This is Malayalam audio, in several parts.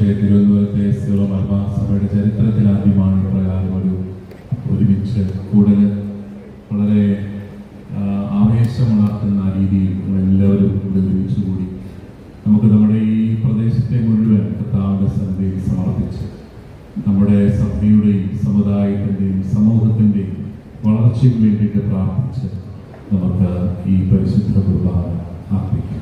ഒരുപക്ഷെ തിരുവനന്തപുരത്തെ സീറോ മലബാർ സഭയുടെ ചരിത്രത്തിൽ ആദ്യമാണ് പ്രകാരം ഒരുമിച്ച് കൂടുതൽ വളരെ ആവേശമുണർത്തുന്ന രീതിയിൽ നമ്മളെല്ലാവരും ഇവിടെ ഒരുമിച്ച് കൂടി നമുക്ക് നമ്മുടെ ഈ പ്രദേശത്തെ മുഴുവൻ കർത്താവിൻ്റെ സന്നിധിയിൽ സമർപ്പിച്ച് നമ്മുടെ സഭയുടെയും സമുദായത്തിൻ്റെയും സമൂഹത്തിൻ്റെയും വളർച്ചയ്ക്ക് വേണ്ടിയിട്ട് പ്രാർത്ഥിച്ച് നമുക്ക് ഈ പരിശുദ്ധ കുർബാന അർപ്പിക്കാം.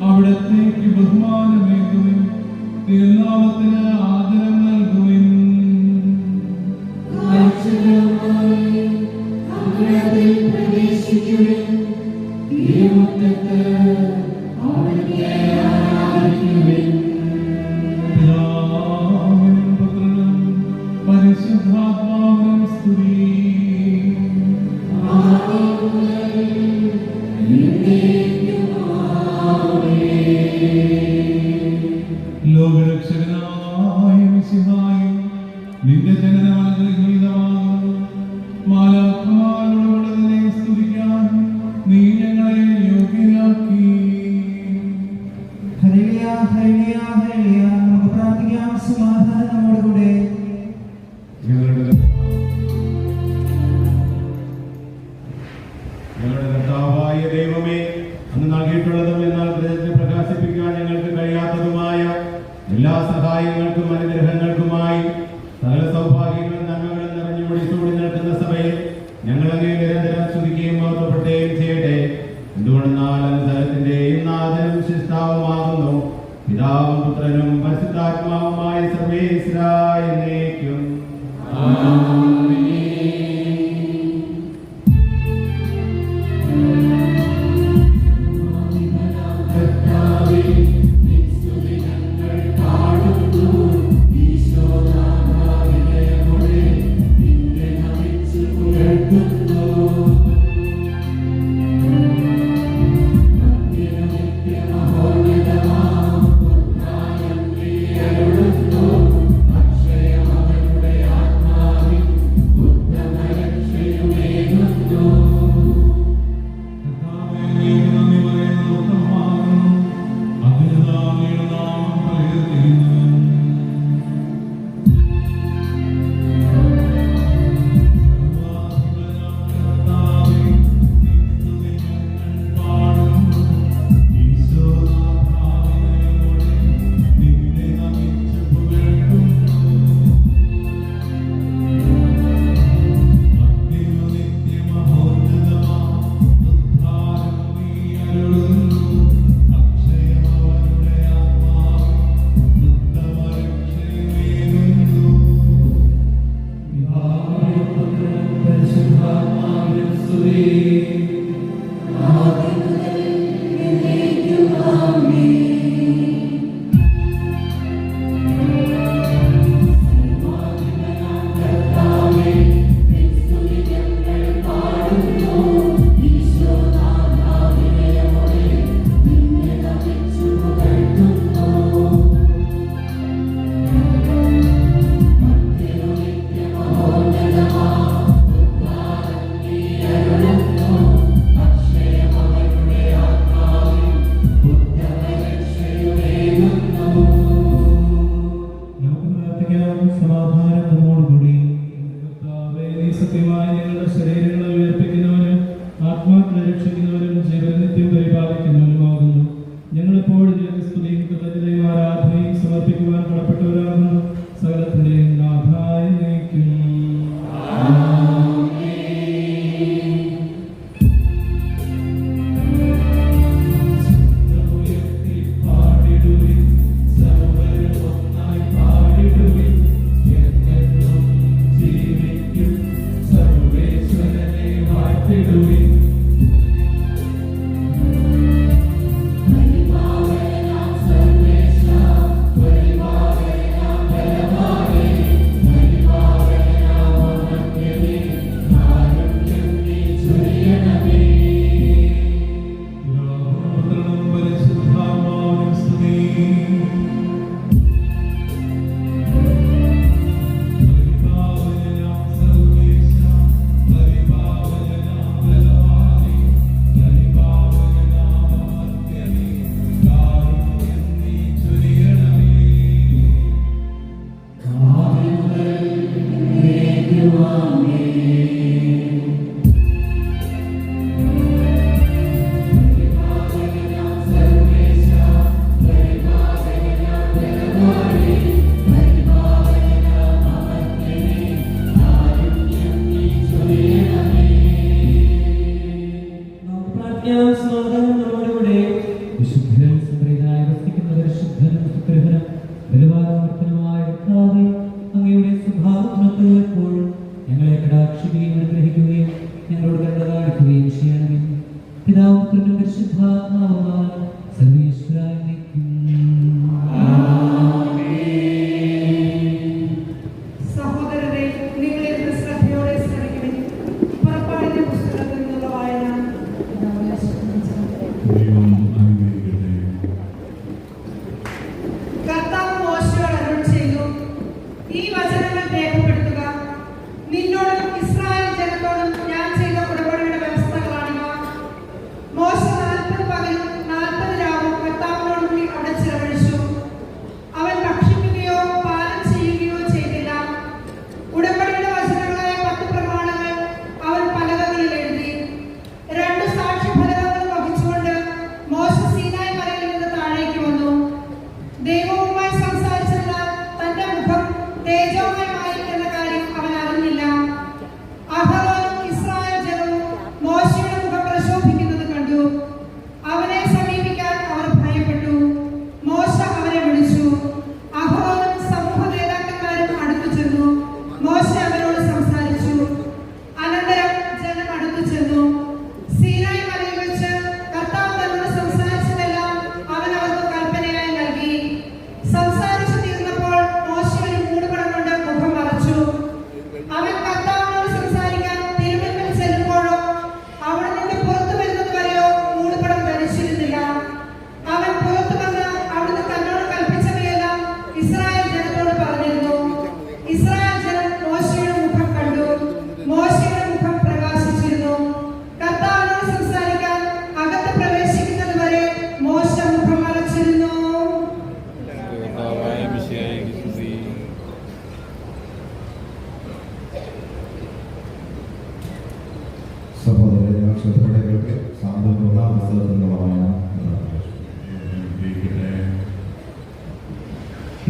അവിടത്തേക്ക് ബഹുമാനമേകുവിൻ, തിരുനാമത്തിന് ആദരം നൽകുവിൻ. പിതാവിനും പുത്രനും പരിശുദ്ധാത്മാവിനും സ്തുതി. ലോകരക്ഷകനായ മിശിഹായേ, നിന്റെ ജനനം അനുഗ്രഹീതമാകുന്നു. മാലാഖമാരോട് നിന്നെ സ്തുതിക്കാൻ നീ ഞങ്ങളെ യോഗ്യരാക്കി. Hallelujah, hallelujah, hallelujah. നമുക്ക് പ്രാർത്ഥിക്കാം. സമാധാനം നമ്മോടുകൂടെ. ഞങ്ങളുടെ കർത്താവായ ദൈവമേ, അങ്ങ് നൽകിയിട്ടുള്ളതും എന്നാൽ ഹൃദയത്തെ പ്രകാശിപ്പിക്കാൻ ഞങ്ങൾക്ക് കഴിയാത്തതുമായ എല്ലാ സഹായങ്ങൾക്കും അനുഗ്രഹങ്ങൾക്കുമായി സകല സൗഭാഗ്യങ്ങളും നന്മകളും നിറഞ്ഞു മുടിച്ചൂടി നിൽക്കുന്ന സഭയിൽ ഞങ്ങളങ്ങേ നിരന്തരം സ്തുതിക്കുകയും മഹത്വപ്പെടുത്തുകയും ചെയ്യട്ടെ. എന്തുകൊണ്ടെന്നാൽ അനുസരത്തിന്റെയും നാഥനും ശിഷ്ടാവുമാകുന്നു, പിതാവും പുത്രനും പരിശുദ്ധാത്മാവുമായ സർവേശ്വരായ എന്നേക്കും. ഈശോ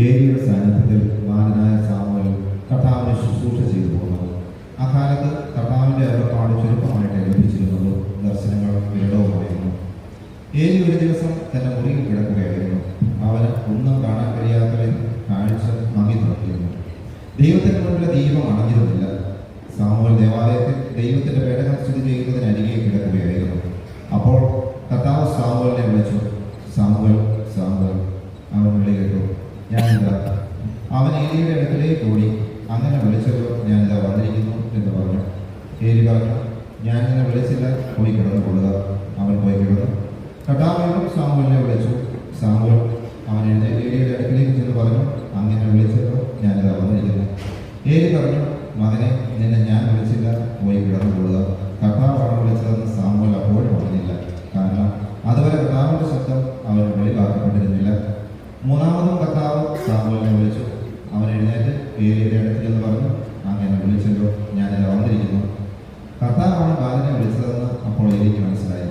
ഏലിയുടെ സാന്നിധ്യത്തിൽ ബാലനായ സാമുവേൽ കർത്താവിനെ ശുശ്രൂഷ ചെയ്തു പോകുന്നത്. അക്കാലത്ത് കർത്താവിൻ്റെ അരുളപ്പാട് ചുരുക്കമായിട്ട് ലഭിച്ചിരുന്നത് ദർശനങ്ങൾ വിരളവുമായിരുന്നു. ഏലി ഒരു ദിവസം തന്റെ മുറിയിൽ കിടക്കുകയായിരുന്നു. അവന് ഒന്നും കാണാൻ കഴിയാത്ത കാഴ്ച മങ്ങി തുറക്കിയിരുന്നു. ദൈവത്തിന്റെ മുന്നിലെ ദീപം അണഞ്ഞിരുന്നില്ല. സാമുവേൽ ദേവാലയത്തിൽ ദൈവത്തിന്റെ പേടകം സ്ഥിതി ചെയ്യുന്നതിനരികെ കിടക്കുകയായിരുന്നു. അപ്പോൾ കർത്താവ് സാമുവേലിനെ വിളിച്ചു. Samuel, Samuel. അവൻ വിളി കേട്ടു. ഞാനിതാ. അവൻ ഏലിയുടെ അടുക്കലേക്ക് ഓടി. അങ്ങനെ വിളിച്ചത് ഞാനിതാ വന്നിരിക്കുന്നു എന്ന് പറഞ്ഞു. ഏലി പറഞ്ഞു, ഞാൻ നിന്നെ വിളിച്ചില്ല, പോയി കിടന്നു കൊള്ളുക. അവൻ പോയി കിടന്നു. കർത്താവ് വീണ്ടും സാമുവേലിനെ വിളിച്ചു. സാമുവേൽ. അവൻ ഏലിയുടെ അടുക്കലേക്ക് ചെന്ന് പറഞ്ഞു, അങ്ങനെ വിളിച്ചത് ഞാനിതാ വന്നിരിക്കുന്നു. ഏലി പറഞ്ഞു, മകനെ, നിന്നെ ഞാൻ വിളിച്ചില്ല, പോയി കിടന്നു കൊള്ളുക. കർത്താവാണ് വിളിച്ചതെന്ന് സാമുവേൽ അപ്പോഴും പറഞ്ഞില്ല. കാരണം അതുവരെ കർത്താവിന്റെ ശബ്ദം അവന് വെളിവാക്കപ്പെട്ടിരുന്നില്ല. മൂന്നാമതും കർത്താവ് സാമുവേലിനെ വിളിച്ചു. അവൻ എഴുന്നേറ്റ് ഏലിയുടെ അടുത്ത് എന്ന് പറഞ്ഞു, അങ്ങനെ വിളിച്ചല്ലോ, ഞാനിതാ വന്നിരിക്കുന്നു. കർത്താവാണ് ബാലനെ വിളിച്ചതെന്ന് അപ്പോൾ ഏലിക്ക് മനസ്സിലായി.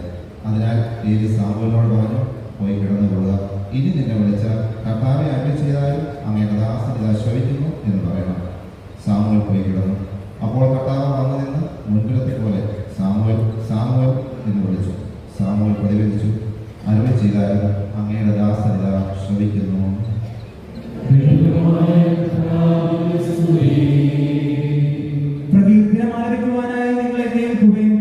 അതിനാൽ ഏലി സാമുവേലിനോട് പറഞ്ഞു, പോയി കിടന്നു കൊള്ളുക. ഇനി നിന്നെ വിളിച്ചാൽ കർത്താവെ അരുളി ചെയ്താലും അങ്ങയുടെ ദാസൻ ഇതാ ശ്രവിക്കുന്നു എന്ന് പറയണം. സാമുവേൽ പോയി കിടന്നു. അപ്പോൾ കർത്താവ് വന്നു നിന്ന് മുൻപിലത്തെ പോലെ സാമുവേൽ, സാമുവേൽ എന്ന് വിളിച്ചു. സാമുവേൽ പ്രതികരിച്ചു, അരുളി ചെയ്താലും അങ്ങയുടെ ദാസൻ ഇതാ ശ്രവിക്കുന്നു. പ്രകീർത്തനം ആലപിക്കുവാനായി നിങ്ങളെ കേൾക്കുകയും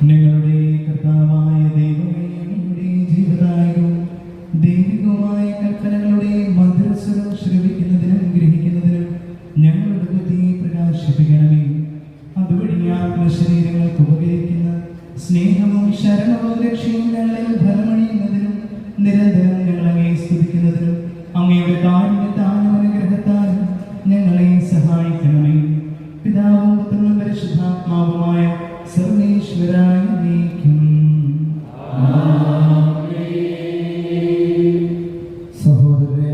നിങ്ങളുടെ കർത്താവായ ദൈവമേ, നമ്മുടെ ജീവദായകവും ദൈവികവുമായ കൽപ്പനകളുടെ മധുരസ്വരം ശ്രവിക്കുന്നതിനും ഗ്രഹിക്കുന്നതിനും ഞങ്ങളുടെ ബുദ്ധി പ്രകാശിപ്പിക്കണമേ. അതുവഴി ആത്മശരീരങ്ങൾക്ക് ഉപകരിക്കുന്ന സ്നേഹവും ശരണവും രക്ഷയും ഞങ്ങളിൽ ഫലമണിയുന്നതിനും നിരന്തരം ഞങ്ങളെ സ്തുതിക്കുന്നതിനും അങ്ങയുടെ കാരുണ്യത്താലും അനുഗ്രഹത്താലും ഞങ്ങളെ സഹായിക്കണമേ. പിതാവും പുത്രനും പരിശുദ്ധാത്മാവുമായ സർവേശ്വരായ നീക്കും. സഹോദരരെ,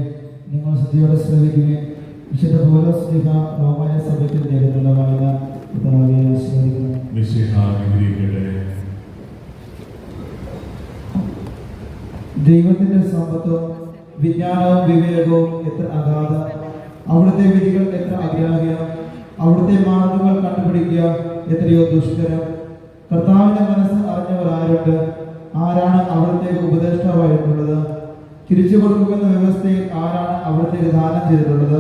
നിങ്ങൾ ശ്രദ്ധയോടെ ശ്രമിക്കുകയും വിശുദ്ധ പൗലോസ്ലീഹ റോമായ സഭയ്ക്ക് നേരിടുന്ന വായന പിതാവെ ആശീർവദിക്കുന്നു. ദൈവത്തിന്റെ സമ്പത്തും വിജ്ഞാനവും വിവേകവും എത്ര അഗാധം, അവിടുത്തെ വിധികൾ എത്ര അഗ്രാഹ്യം, അവിടുത്തെ മാർഗങ്ങൾ കണ്ടുപിടിക്കുക എത്രയോ ദുഷ്കരം. കർത്താവിന്റെ മനസ്സ് അറിഞ്ഞവർ ആരുണ്ട്? ആരാണ് അവിടുത്തെ ഉപദേഷ്ടാവായിട്ടുള്ളത്? തിരിച്ചു കൊടുക്കുമെന്ന വ്യവസ്ഥയിൽ ആരാണ് അവിടുത്തെ ദാനം ചെയ്തിട്ടുള്ളത്?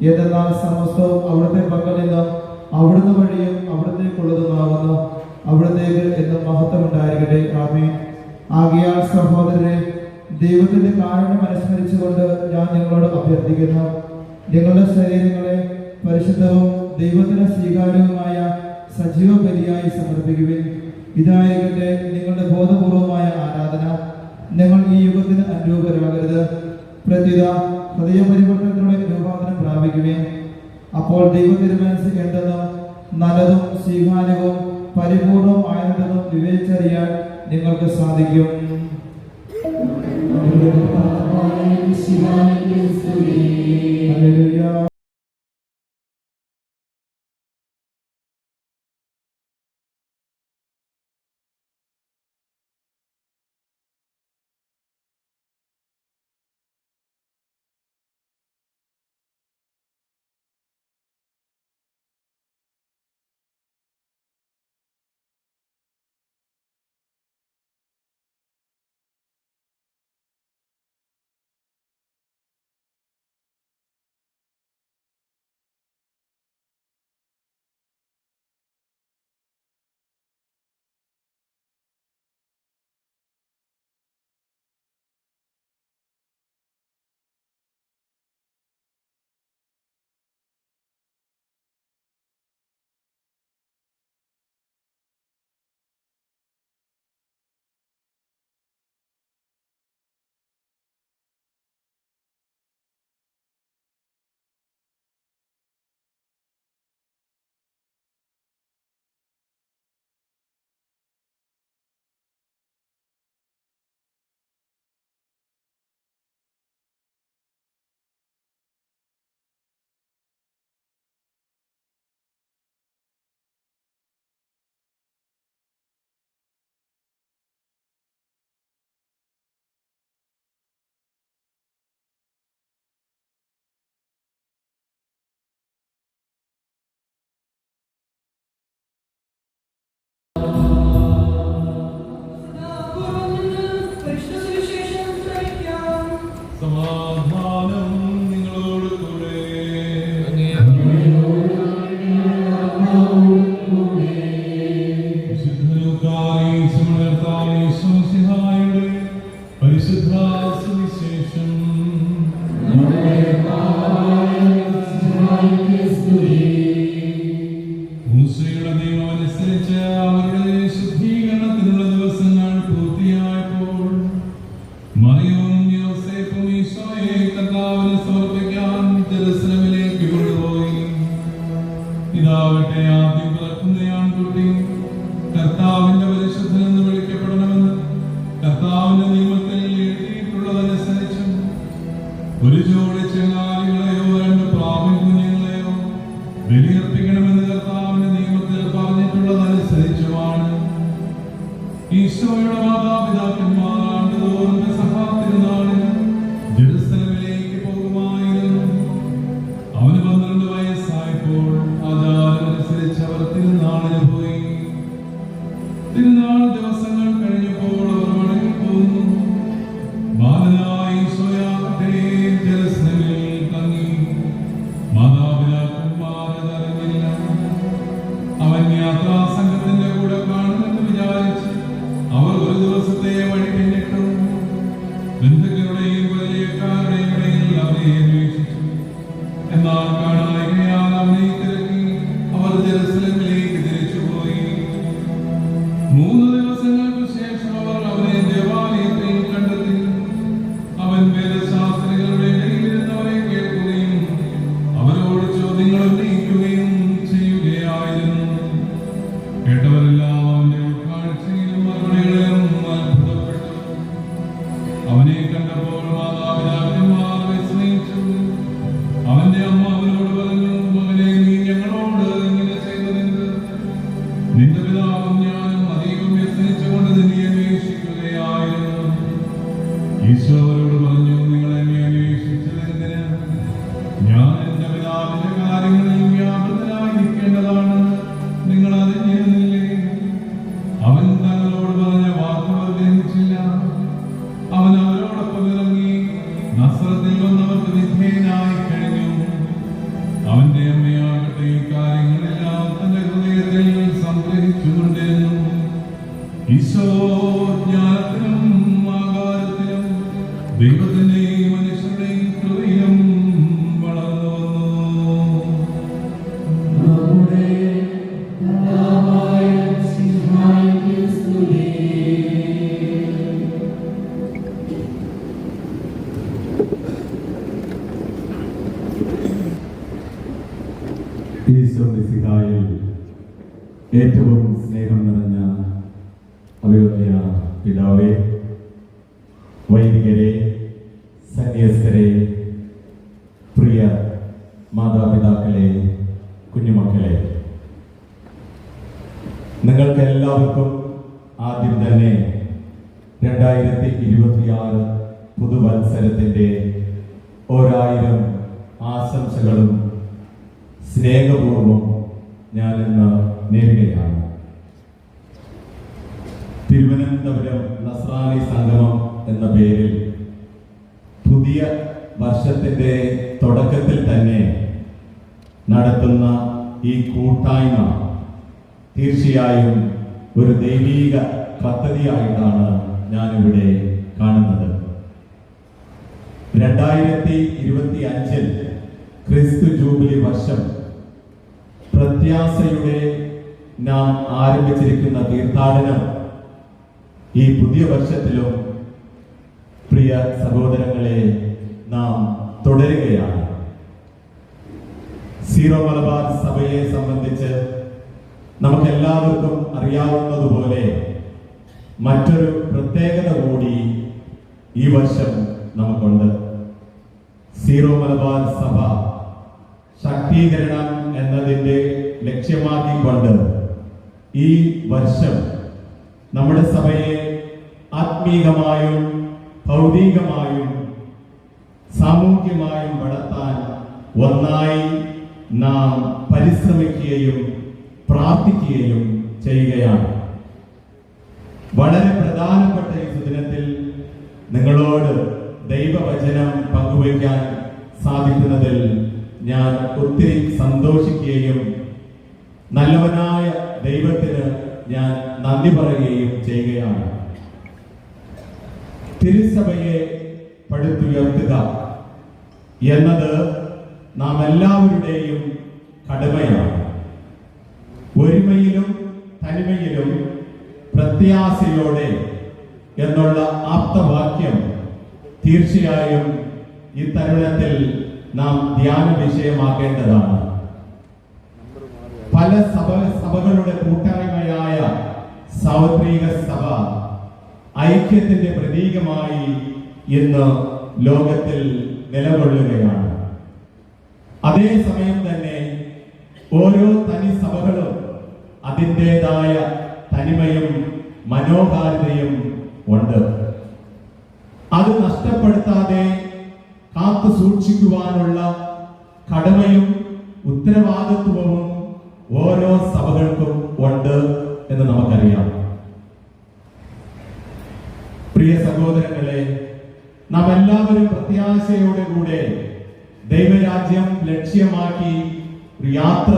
ഏതെന്നാൽ സമസ്തവും അവിടുത്തെ പക്കൽ നിന്ന് അവിടുന്ന് വഴിയും അവിടത്തേക്കുള്ളതുമാകുന്നു. അവിടത്തേക്ക് എന്നും മഹത്വം ഉണ്ടായിരിക്കട്ടെ. ആമേൻ. ആകയാൽ സഹോദരരെ, ദൈവത്തിന്റെ കാരണം അനുസ്മരിച്ചുകൊണ്ട് ഞാൻ നിങ്ങളോട് അഭ്യർത്ഥിക്കുന്നു, നിങ്ങളുടെ ശരീരങ്ങളെ പരിശുദ്ധവും ദൈവത്തിന് സ്വീകാര്യവുമായ സജീവ ബലിയായി സമർപ്പിക്കുവിൻ. ഇതായിരിക്കട്ടെ നിങ്ങളുടെ ബോധപൂർവമായ ആരാധന. നിങ്ങൾ ഈ യുഗത്തിന് അനുരൂപരാകരുത്, പ്രത്യുത ഹൃദയപരിവർത്തനത്തിലൂടെ രൂപാന്തരം പ്രാപിക്കുവിൻ. അപ്പോൾ ദൈവത്തിരുമനസ് എന്തെന്നും നല്ലതും സ്വീകാര്യവും പരിപൂർണവും ആയതെന്നും വിവേചിച്ചറിയാൻ നിങ്ങൾക്ക് സാധിക്കും. ഹല്ലേലൂയ. സമാധാനം നിങ്ങളോട് കൂടെ. പരിശുദ്ധ സുവിശേഷം മൂസയുടെ നിയമം അനുസരിച്ച് അവരുടെ ശുദ്ധീകരണത്തിനുള്ള ദിവസങ്ങൾ പൂർത്തിയായപ്പോൾ മറിയവും യോസേഫും ഈശോയെ കർത്താവിന് സമർപ്പിക്കാൻ ജെറുസലേമിലേക്ക് കൊണ്ടുപോയി. ഇതാവട്ടെ ആദ്യം പിറക്കുന്ന ആൺകുട്ടി കർത്താവിന്റെ പരിശുദ്ധൻ എന്ന് വിളിക്കപ്പെടണമെന്ന് കർത്താവിന്റെ നിയമത്തിൽ എഴുതിയിട്ടുള്ളതനുസരിച്ചും ഒരു ജോഡി ചെങ്ങാലികളെയോ 2 പ്രാവിൻ കുഞ്ഞുങ്ങളെയോ ബലിയർപ്പിക്കണമെന്ന് കർത്താവിന്റെ നിയമത്തിൽ പറഞ്ഞിട്ടുള്ളതനുസരിച്ചുമാണ് ഈശോയുടെ മാതാപിതാക്കന്മാർ ആണ്ടുതോറും പെസഹാത്തിരുനാളിന് ജെറുസലേമിലേക്ക് പോകുമായിരുന്നു. അവന് 12 വയസ്സായപ്പോൾ ആചാരമനുസരിച്ച് അവർ തിരുനാളിന് പോയി. തിരുനാൾ ദിവസങ്ങൾ കഴിഞ്ഞപ്പോൾ അവർ മടങ്ങിപ്പോന്നു. ബാലനായ ഈശോയാകട്ടെ ജെറുസലേമിൽ തങ്ങി. മാതാപിതാക്കന്മാർ അതറിഞ്ഞില്ല. അവൻ യാത്രാസംഘത്തിന്റെ കൂടെ കാണുമെന്ന് വിചാരിച്ച് അവർ ഒരു ദിവസത്തെ വഴി പിന്നിട്ടു. ബന്ധുക്കളുടെയും വലിയക്കാരുടെയും ഇടയിൽ അവനെ അന്വേഷിച്ചു. എന്നാൽ കാണായികയാൽ അവനെ തിരക്കി അവർ ജെറുസലേമിലേക്ക് തിരിച്ചുപോയി. 3 ദിവസങ്ങൾക്ക് ശേഷം അവർ അവനെ ദേവാലയത്തിൽ കണ്ടെത്തി. അവൻ വേദശാസ്ത്രികളുടെ ഇടയിലിരുന്നവരെ കേൾക്കുകയും അവരോട് ചോദ്യങ്ങൾ ഉന്നയിക്കുകയും ചെയ്യുകയായിരുന്നു. കേട്ടവരെല്ലാം അവന്റെ ഉൾക്കാഴ്ചയിലും മറുപടികളിലും അത്ഭുതപ്പെട്ടു. അവനെ കണ്ടപ്പോൾ മാതാപിതാക്കന്മാർ വിസ്മയിച്ചു. അവന്റെ അമ്മ അവനോട് പറഞ്ഞു, മകനെ, നീ ഞങ്ങളോട് ഇങ്ങനെ ചെയ്തതെന്ത്? നിന്റെ പിതാവും ഞാനും അധികം വ്യസനിച്ചുകൊണ്ട് നിന്നെ അന്വേഷിക്കുകയായിരുന്നു. ഈശോ അവരോട് പറഞ്ഞു, നിങ്ങൾ എന്നെ അന്വേഷിച്ചത് എന്തിന്? ഞാൻ എന്റെ പിതാവിന്റെ കാര്യങ്ങളിൽ വ്യാപൃതനായിരിക്കേണ്ടതാണ്. നിങ്ങൾ അറിഞ്ഞിരുന്നില്ലേ? അവൻ തങ്ങളോട് പറഞ്ഞ വാക്കുകൾ ഗ്രഹിച്ചില്ല. അവൻ അവരോടൊപ്പം ഇറങ്ങി ദൈവത്തിന്റെയും മനുഷ്യരുടെയും ഹൃദയം വളർന്നു വന്നു. ഈശോ മിശിഹായിൽ ഏറ്റവും സ്നേഹം നിറഞ്ഞ അഭിവന്യ പിതാവേ, വൈദികരെ, സന്യസ്തരെ, പ്രിയ മാതാപിതാക്കളെ, കുഞ്ഞുമക്കളെ, നിങ്ങൾക്ക് എല്ലാവർക്കും ആദ്യം തന്നെ 2026 പുതുവത്സരത്തിൻ്റെ 1000 ആശംസകളും സ്നേഹപൂർവം ഞാനിന്ന് നേരുകയാണ്. തിരുവനന്തപുരം നസ്രാണി സംഗമം എന്ന പേരിൽ പുതിയ വർഷത്തിൻ്റെ തുടക്കത്തിൽ തന്നെ നടത്തുന്ന ഈ കൂട്ടായ്മ തീർച്ചയായും ഒരു ദൈവീക പദ്ധതിയായിട്ടാണ് ഞാനിവിടെ കാണുന്നത്. 2025 ക്രിസ്തു ജൂബിലി വർഷം പ്രത്യാശയുടെ നാം ആരംഭിച്ചിരിക്കുന്ന തീർത്ഥാടനം ഈ പുതിയ വർഷത്തിലും പ്രിയ സഹോദരങ്ങളെ നാം തുടരുകയാണ്. സീറോ മലബാർ സഭയെ സംബന്ധിച്ച് നമുക്കെല്ലാവർക്കും അറിയാവുന്നതുപോലെ മറ്റൊരു പ്രത്യേകത കൂടി ഈ വർഷം നമുക്കുണ്ട്. സീറോ മലബാർ സഭ ശാക്തീകരണം എന്നതിൻ്റെ ലക്ഷ്യമാക്കിക്കൊണ്ട് ഈ വർഷം നമ്മുടെ സഭയെ ആത്മീകമായും ഭൗതികമായും സാമൂഹ്യമായും വളർത്താൻ ഒന്നായി നാം പരിശ്രമിക്കുകയും പ്രാർത്ഥിക്കുകയും ചെയ്യുകയാണ്. വളരെ പ്രധാനപ്പെട്ട ഈ സുദിനത്തിൽ നിങ്ങളോട് ദൈവവചനം പങ്കുവയ്ക്കാൻ സാധിക്കുന്നതിൽ ഞാൻ ഒത്തിരി സന്തോഷിക്കുകയും നല്ലവനായ ദൈവത്തിന് ഞാൻ നന്ദി പറയുകയും ചെയ്യുകയാണ്. തിരുസഭയെ പടുത്തുയർത്തുക എന്നത് നാം എല്ലാവരുടെയും കടമയാണ്. ഒരുമയിലും തനിമയിലും പ്രത്യാശയോടെ എന്നുള്ള ആപ്തവാക്യം തീർച്ചയായും ഈ തരുണത്തിൽ നാം ധ്യാന വിഷയമാക്കേണ്ടതാണ്. പല സഭകളുടെ കൂട്ടായ്മയായ സാർവത്രിക സഭ ഐക്യത്തിന്റെ പ്രതീകമായി ഇന്ന് ലോകത്തിൽ നിലകൊള്ളുകയാണ്. അതേസമയം തന്നെ ഓരോ തനി സഭകളും അതിൻ്റെതായ തനിമയും മനോഹാരിതയും ഉണ്ട്. അത് നഷ്ടപ്പെടുത്താതെ കാത്തു സൂക്ഷിക്കുവാനുള്ള കടമയും ഉത്തരവാദിത്വവും ഓരോ സഭകൾക്കും ഉണ്ട് എന്ന് നമുക്കറിയാം. പ്രിയ സഹോദരങ്ങളെ, നാം എല്ലാവരും പ്രത്യാശയോടെ കൂടെ ദൈവരാജ്യം ലക്ഷ്യമാക്കി യാത്ര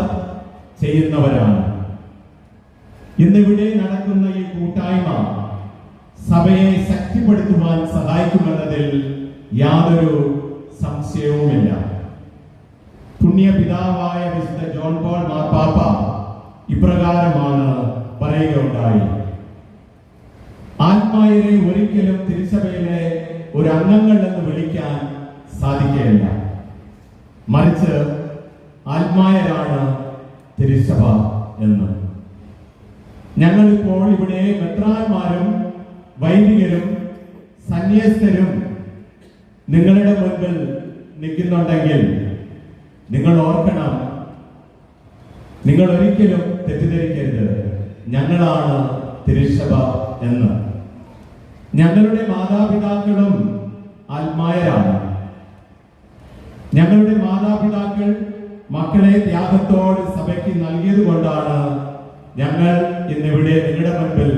ചെയ്യുന്നവരാണ്. ഇന്നിവിടെ നടക്കുന്ന ഈ കൂട്ടായ്മ സഭയെ ശക്തിപ്പെടുത്തുവാൻ സഹായിക്കുമെന്നതിൽ യാതൊരു സംശയവുമില്ല. പുണ്യപിതാവായ വിശുദ്ധ ജോൺ പോൾ മാർപ്പാപ്പ ഇപ്രകാരമാണ് പറയുകയുണ്ടായി: ആത്മായരെ ഒരിക്കലും തിരുസഭയിലെ ഒരു അംഗങ്ങൾ എന്ന് വിളിക്കാൻ സാധിക്കുകയില്ല, മറിച്ച് ആത്മായരാണ് തിരുസഭ എന്ന്. ഞങ്ങളിപ്പോൾ ഇവിടെ മെത്രാന്മാരും വൈദികരും സന്യസ്തരും നിങ്ങളുടെ മുൻപിൽ നിൽക്കുന്നുണ്ടെങ്കിൽ നിങ്ങൾ ഓർക്കണം, നിങ്ങൾ ഒരിക്കലും തെറ്റിദ്ധരിക്കരുത്, ഞങ്ങളാണ് തിരുസഭ എന്ന്. ഞങ്ങളുടെ മാതാപിതാക്കളും ആത്മായരാണ്. ഞങ്ങളുടെ മാതാപിതാക്കൾ മക്കളെ ത്യാഗത്തോട് സഭയ്ക്ക് നൽകിയത് കൊണ്ടാണ് ഞങ്ങൾ ഇന്നിവിടെ നിങ്ങളുടെ മുൻപിൽ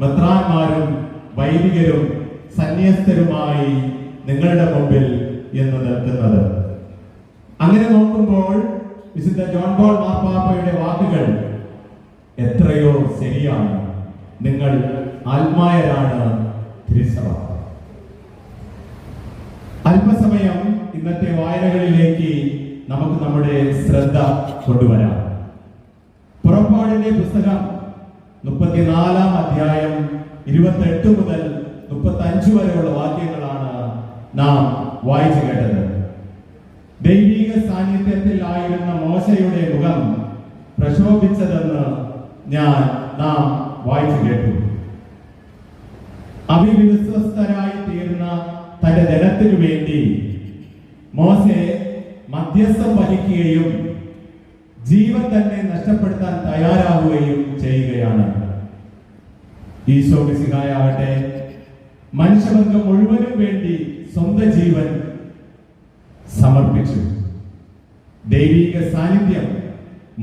മെത്രാന്മാരും വൈദികരും സന്യസ്തരുമായി നിങ്ങളുടെ മുമ്പിൽ ഇന്ന് നിൽക്കുന്നത്. അങ്ങനെ നോക്കുമ്പോൾ വിശുദ്ധ ജോൺ പോൾ മാർപ്പാപ്പയുടെ വാക്കുകൾ എത്രയോ ശരിയാണ്. നിങ്ങൾ ആത്മായരാണ് തിരുസഭ. ഇന്നത്തെ വായനകളിലേക്ക് നമുക്ക് നമ്മുടെ ശ്രദ്ധ കൊണ്ടുവരാം. പുറപ്പാടിന്റെ പുസ്തകം 34-ാം അധ്യായം 28 മുതൽ 35 വരെയുള്ള വാക്യങ്ങളാണ് നാം വായിച്ചു കേട്ടത്. ദൈവിക സാന്നിധ്യത്തിൽ ആയിരുന്ന മോശയുടെ മുഖം പ്രശോഭിച്ചതെന്ന് നാം വായിച്ചു കേട്ടു. അവിശ്വസ്തരായി തീർന്ന തന്റെ ജനത്തിനു വേണ്ടി മോശെ മധ്യസ്ഥം വഹിക്കുകയും ജീവൻ തന്നെ നഷ്ടപ്പെടുത്താൻ തയ്യാറാവുകയും ചെയ്യുകയാണ്. ഈശോ മിശിഹായാകട്ടെ മനുഷ്യവർഗം മുഴുവനും വേണ്ടി സ്വന്തം ജീവൻ സമർപ്പിച്ചു. ദൈവിക സാന്നിധ്യം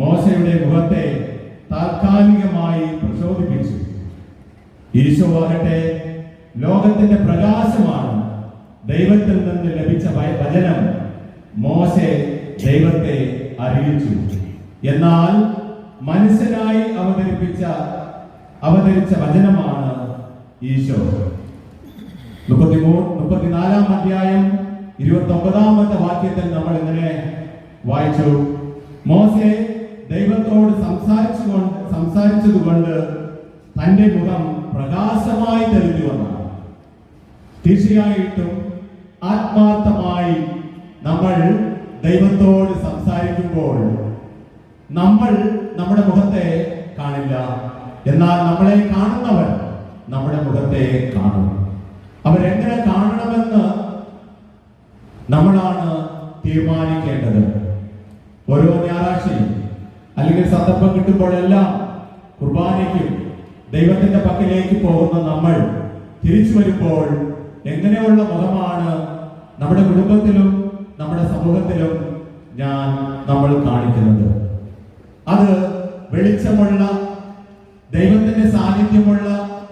മോശയുടെ മുഖത്തെ താൽക്കാലികമായി പ്രചോദിപ്പിച്ചു. ഈശോ ആകട്ടെ ലോകത്തിന്റെ പ്രകാശമാണ്. ദൈവത്തിൽ നിന്ന് ലഭിച്ച വചനം മോശെ ദൈവത്തെ അറിയിച്ചു. എന്നാൽ മനുഷ്യനായി അവതരിച്ച വചനമാണ് ഈശോ. 34-ാം അധ്യായം 29-ാമത്തെ വാക്യത്തിൽ നമ്മൾ ഇങ്ങനെ വായിച്ചു: മോശെ ദൈവത്തോട് സംസാരിച്ചതുകൊണ്ട് തന്റെ മുഖം പ്രകാശമായി തെളിഞ്ഞു വന്നാണ്. തീർച്ചയായിട്ടും ആത്മാർത്ഥമായി നമ്മൾ ദൈവത്തോട് സംസാരിക്കുമ്പോൾ നമ്മൾ നമ്മുടെ മുഖത്തെ കാണില്ല, എന്നാൽ നമ്മളെ കാണുന്നവർ നമ്മുടെ മുഖത്തെ കാണും. അവരെങ്ങനെ കാണണമെന്ന് നമ്മളാണ് തീരുമാനിക്കേണ്ടത്. ഓരോ ഞായറാഴ്ചയും അല്ലെങ്കിൽ സന്ദർഭം കിട്ടുമ്പോഴെല്ലാം കുർബാനയ്ക്കും ദൈവത്തിന്റെ പക്കലേക്ക് പോകുന്ന നമ്മൾ തിരിച്ചു വരുമ്പോൾ എങ്ങനെയുള്ള മുഖമാണ് നമ്മുടെ കുടുംബത്തിലും നമ്മുടെ സമൂഹത്തിലും നമ്മൾ കാണിക്കുന്നത്? അത് വെളിച്ചമുള്ള ദൈവത്തിന്റെ സാന്നിധ്യമുള്ള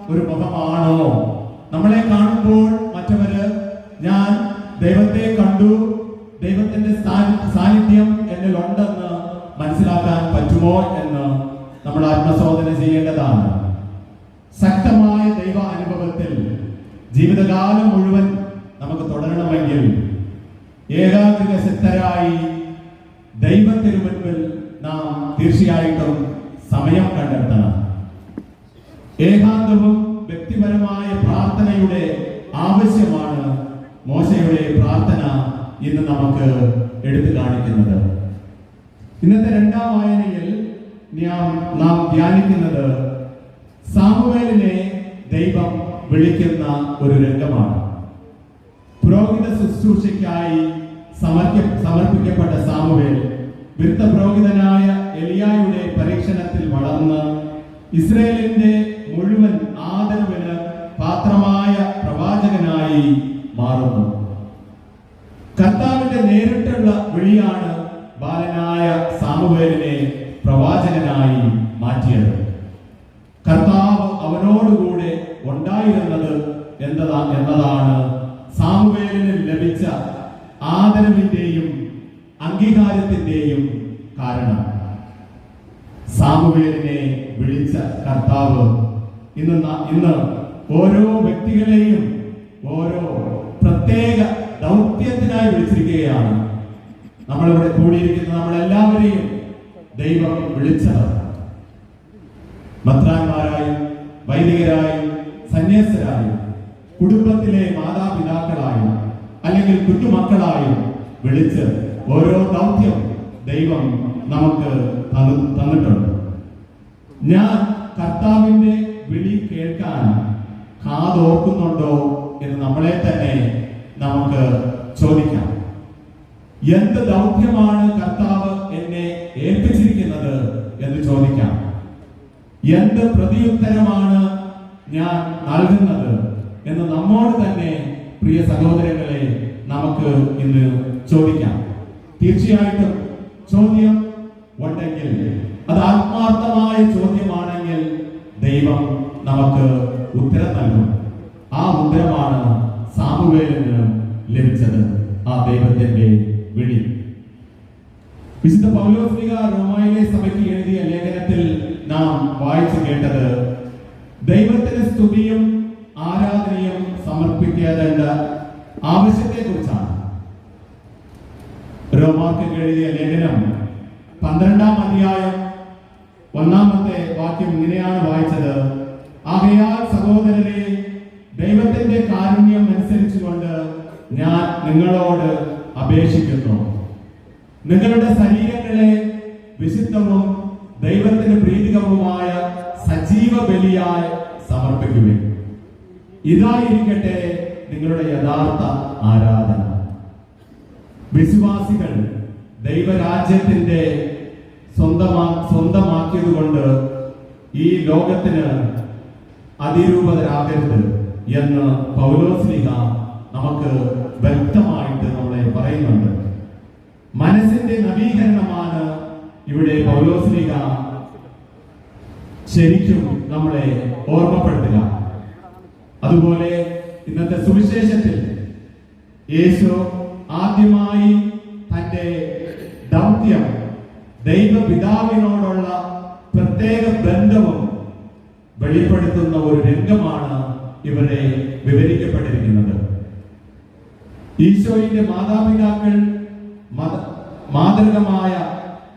ഒരു മുഖമാണോ? നമ്മളെ കാണുമ്പോൾ മറ്റവര് ഞാൻ ദൈവത്തെ കണ്ടു, ദൈവത്തിന്റെ സാന്നിധ്യം എന്നിൽ ഉണ്ടെന്ന് മനസ്സിലാക്കാൻ പറ്റുമോ എന്ന് നമ്മൾ ആത്മശോധന ചെയ്യേണ്ടതാണ്. ശക്തമായ ദൈവ അനുഭവത്തിൽ ജീവിതകാലം മുഴുവൻ നമുക്ക് തുടരണമെങ്കിൽ ഏകാഗ്ര ചിത്തരായി ദൈവത്തിനു മുൻപിൽ നാം തീർച്ചയായിട്ടും സമയം കണ്ടെത്തണം. ഏകാന്തവും വ്യക്തിപരമായ പ്രാർത്ഥനയുടെ ആവശ്യമാണ് മോശയുടെ പ്രാർത്ഥന ഇന്ന് നമുക്ക് എടുത്തു കാണിക്കുന്നത്. ഇന്നത്തെ 2ാം വായനയിൽ നാം ധ്യാനിക്കുന്നത് സാമുവേലിനെ ദൈവം വിളിക്കുന്ന ഒരു രംഗമാണ്. പുരോഹിത ശുശ്രൂഷയ്ക്കായി സമർപ്പിക്കപ്പെട്ട സാമുവേൽ വൃത്തപുരോഹിതനായ എലിയായുടെ പരീക്ഷണത്തിൽ വളർന്ന് ഇസ്രായേലിന്റെ മുഴുവൻ ആദരവിന് പാത്രമായ പ്രവാചകനായി മാറുന്നു. കർത്താവിന്റെ നേരിട്ടുള്ള വിളിയാണ് ബാലനായ സാമുവേലിനെ പ്രവാചകനായി മാറ്റിയത്. കർത്താവ് അവനോടുകൂടെ ഉണ്ടായിരുന്നത് എന്നതാണ് സാമുവേലിന് ലഭിച്ച ആദരവിന്റെയും അംഗീകാരത്തിന്റെയും കാരണം. സാമുവേലിനെ വിളിച്ച കർത്താവ് ഇന്ന് ഓരോ വ്യക്തികളെയും ഓരോ പ്രത്യേക ദൗത്യത്തിനായി വിളിച്ചിരിക്കുകയാണ്. നമ്മളിവിടെ കൂടിയിരിക്കുന്ന നമ്മളെല്ലാവരെയും ദൈവം വിളിച്ചത് മെത്രാന്മാരായും വൈദികരായും സന്യാസരായും കുടുംബത്തിലെ മാതാപിതാക്കളായും അല്ലെങ്കിൽ കുഞ്ഞുമക്കളായും വിളിച്ച് ഓരോ ദൗത്യം ദൈവം നമുക്ക് തന്നിട്ടുണ്ട്. ഞാൻ കർത്താവിന്റെ വിളി കേൾക്കാൻ കാതോർക്കുന്നുണ്ടോ എന്ന് നമ്മളെ തന്നെ നമുക്ക് ചോദിക്കാം. എന്ത് ദൗത്യമാണ് കർത്താവ് എന്നെ ഏൽപ്പിച്ചിരിക്കുന്നത് എന്ന് ചോദിക്കാം. എന്ത് പ്രതിയുത്തരമാണ് ഞാൻ നൽകുന്നത് എന്ന് നമ്മോട് തന്നെ പ്രിയ സഹോദരങ്ങളെ നമുക്ക് ഇന്ന് ചോദിക്കാം. തീർച്ചയായിട്ടും ചോദ്യം ഉണ്ടെങ്കിൽ, അത് ആത്മാർത്ഥമായ ചോദ്യമാണെങ്കിൽ ദൈവം നമുക്ക് ഉത്തരം നൽകും. ആ ഉത്തരമാണ് സാമുവേലിന് ലഭിച്ചത്, ആ ദൈവത്തിന്റെ വിളി. വിശുദ്ധ പൗലോസ്ലീഹ റോമായിലെ സഭയ്ക്ക് എഴുതിയ ലേഖനത്തിൽ നാം വായിച്ചു കേട്ടത് ദൈവത്തിന് സ്തുതിയും ആരാധനയും സമർപ്പിക്കേണ്ട ആവശ്യത്തെ കുറിച്ചാണ്. റോമാർക്ക് എഴുതിയ ലേഖനം 12-ാം അധ്യായം 1-ാമത്തെ വാക്യം ഇങ്ങനെയാണ് വായിച്ചത്: ആകയാൽ സഹോദരരെ, ദൈവത്തിന്റെ കാരുണ്യം അനുസരിച്ചുകൊണ്ട് ഞാൻ നിങ്ങളോട് അപേക്ഷിക്കുന്നു, നിങ്ങളുടെ ശരീരങ്ങളെ വിശുദ്ധവും ദൈവത്തിന് പ്രീതികരവുമായ സജീവ ബലിയായി സമർപ്പിക്കുവിൻ. ഇതായിരിക്കട്ടെ നിങ്ങളുടെ യഥാർത്ഥ ആരാധന. വിശ്വാസികൾ ദൈവരാജ്യത്തിന്റെ സ്വന്തമാക്കിയതുകൊണ്ട് ഈ ലോകത്തിന് അതിരൂപതരാകരുത് എന്ന് പൗലോസ്ലീഹ നമുക്ക് വ്യക്തമായിട്ട് നമ്മളെ പറയുന്നുണ്ട്. മനസ്സിന്റെ നവീകരണമാണ് ഇവിടെ പൗലോസ്ലീഹ ശരിക്കും നമ്മളെ ഓർമ്മപ്പെടുത്തുക. അതുപോലെ ഇന്നത്തെ സുവിശേഷത്തിൽ യേശു ആദ്യമായി തന്റെ ദൗത്യം, ദൈവപിതാവിനോടുള്ള പ്രത്യേക ബന്ധവും വെളിപ്പെടുത്തുന്ന ഒരു രംഗമാണ് ഇവിടെ വിവരിക്കപ്പെട്ടിരിക്കുന്നത്. ഈശോയുടെ മാതാപിതാക്കൾ മാതൃകമായ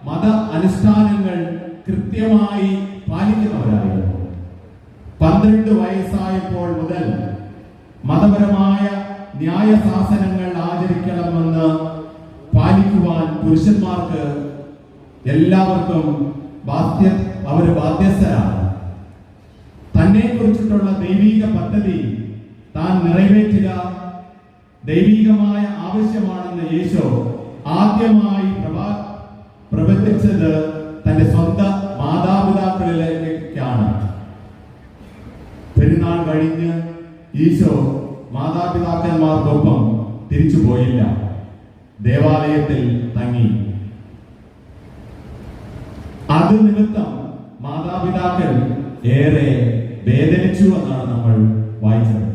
മത അനുഷ്ഠാനങ്ങൾ കൃത്യമായി പാലിക്കുന്നവരായിരുന്നു. 12 വയസ്സായപ്പോൾ മുതൽ മതപരമായ ന്യായശാസനങ്ങൾ ആചരിക്കണമെന്ന് പാലിക്കുവാൻ പുരുഷന്മാർക്ക് എല്ലാവർക്കും ബാധ്യസ്ഥരാണ്. തന്നെ കുറിച്ചിട്ടുള്ള ദൈവിക പദ്ധതി താൻ നിറവേറ്റുക ദൈവികമായ ആവശ്യമാണെന്ന് യേശു ആദ്യമായി പ്രബന്ധിച്ചത് തന്റെ സ്വന്തം മാതാപിതാക്കളിലേക്കാണ്. പെരുന്നാൾ കഴിഞ്ഞ് ഈശോ മാതാപിതാക്കന്മാർക്കൊപ്പം തിരിച്ചു പോയില്ല, ദേവാലയത്തിൽ തങ്ങി. അത് നിമിത്തം മാതാപിതാക്കൾ ഏറെ വേദനിച്ചു എന്നാണ് നമ്മൾ വായിച്ചത്.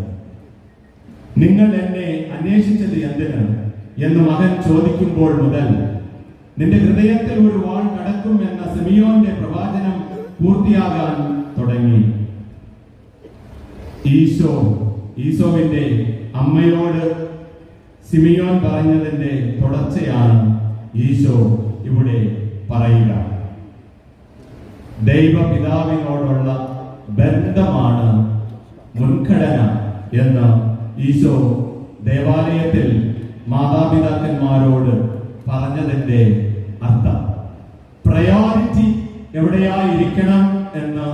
നിങ്ങൾ എന്നെ അന്വേഷിച്ചത് എന്തിന് എന്ന് മകൻ ചോദിക്കുമ്പോൾ മുതൽ നിന്റെ ഹൃദയത്തിൽ ഒരു വാൾ കടക്കും എന്ന സിമിയോന്റെ പ്രവാചനം പൂർത്തിയാകാൻ തുടങ്ങി. ഈശോവിന്റെ അമ്മയോട് സിമിയോൻ പറഞ്ഞതിന്റെ തുടർച്ചയാണ് ഈശോ ഇവിടെ പറയുക. ദൈവപിതാവിനോടുള്ള ബന്ധമാണ് മുൻഗണന എന്ന് ഈശോ ദേവാലയത്തിൽ മാതാപിതാക്കന്മാരോട് പറഞ്ഞതിന്റെ അർത്ഥം. പ്രയോറിറ്റി എവിടെയായിരിക്കണം എന്ന്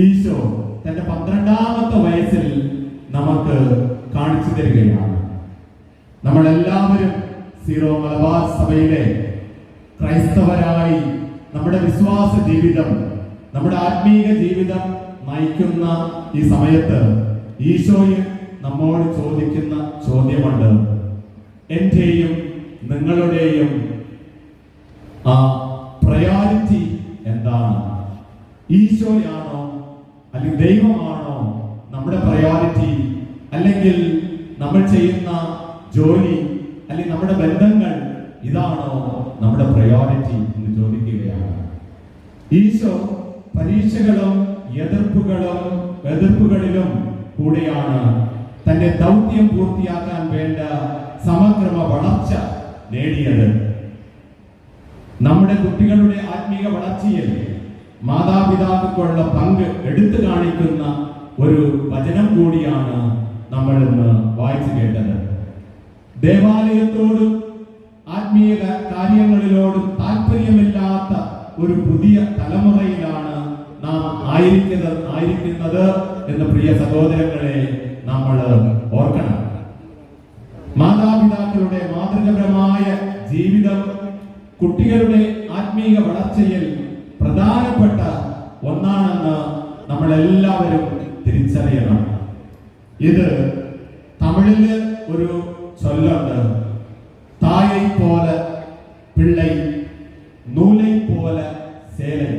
ഈശോ തന്റെ 12-ാമത്തെ വയസ്സിൽ നമുക്ക് കാണിച്ചു തരികയാണ്. നമ്മളെല്ലാവരും സീറോ മലബാർ സഭയിലെ ക്രൈസ്തവരായി നമ്മുടെ വിശ്വാസ ജീവിതം, നമ്മുടെ ആത്മീയ ജീവിതം നയിക്കുന്ന ഈ സമയത്ത് ഈശോയും നമ്മോട് ചോദിക്കുന്ന ചോദ്യമുണ്ട്: എന്റെയും നിങ്ങളുടെയും പ്രയോറിറ്റി എന്താണ്? ഈശോയാണോ അല്ലെങ്കിൽ ദൈവമാണോ നമ്മുടെ പ്രയോറിറ്റി? അല്ലെങ്കിൽ നമ്മൾ ചെയ്യുന്ന ജോലി അല്ലെങ്കിൽ നമ്മുടെ ബന്ധങ്ങൾ ഇതാണോ നമ്മുടെ പ്രയോറിറ്റി എന്ന് ചോദിക്കുകയാണ്. ഈശോ പരീക്ഷകളും എതിർപ്പുകളിലും കൂടെയാണ് തന്റെ ദൗത്യം പൂർത്തിയാക്കാൻ വേണ്ട സമഗ്രമ വളർച്ച നേടിയത്. നമ്മുടെ കുട്ടികളുടെ ആത്മീയ വളർച്ചയിൽ മാതാപിതാക്കൾക്കുള്ള പങ്ക് എടുത്തു കാണിക്കുന്ന ഒരു വചനം കൂടിയാണ് നമ്മൾ ഇന്ന് വായിച്ചു കേട്ടത്. ദേവാലയത്തോടും ആത്മീയ കാര്യങ്ങളിലോടും താല്പര്യമില്ലാത്ത ഒരു പുതിയ തലമുറയിലാണ് നാം ആയിരിക്കുന്നത് എന്ന് പ്രിയ സഹോദരങ്ങളെ നമ്മൾ ഓർക്കണം. മാതാപിതാക്കളുടെ മാതൃകപരമായ ജീവിതം കുട്ടികളുടെ ആത്മീയ വളർച്ചയിൽ പ്രധാനപ്പെട്ട ഒന്നാണെന്ന് നമ്മളെല്ലാവരും തിരിച്ചറിയണം. ഇത് തമിഴില് ഒരു ചൊല്ലുണ്ട്: താயை പോല പിള്ളை, നൂலை പോല സേലൻ.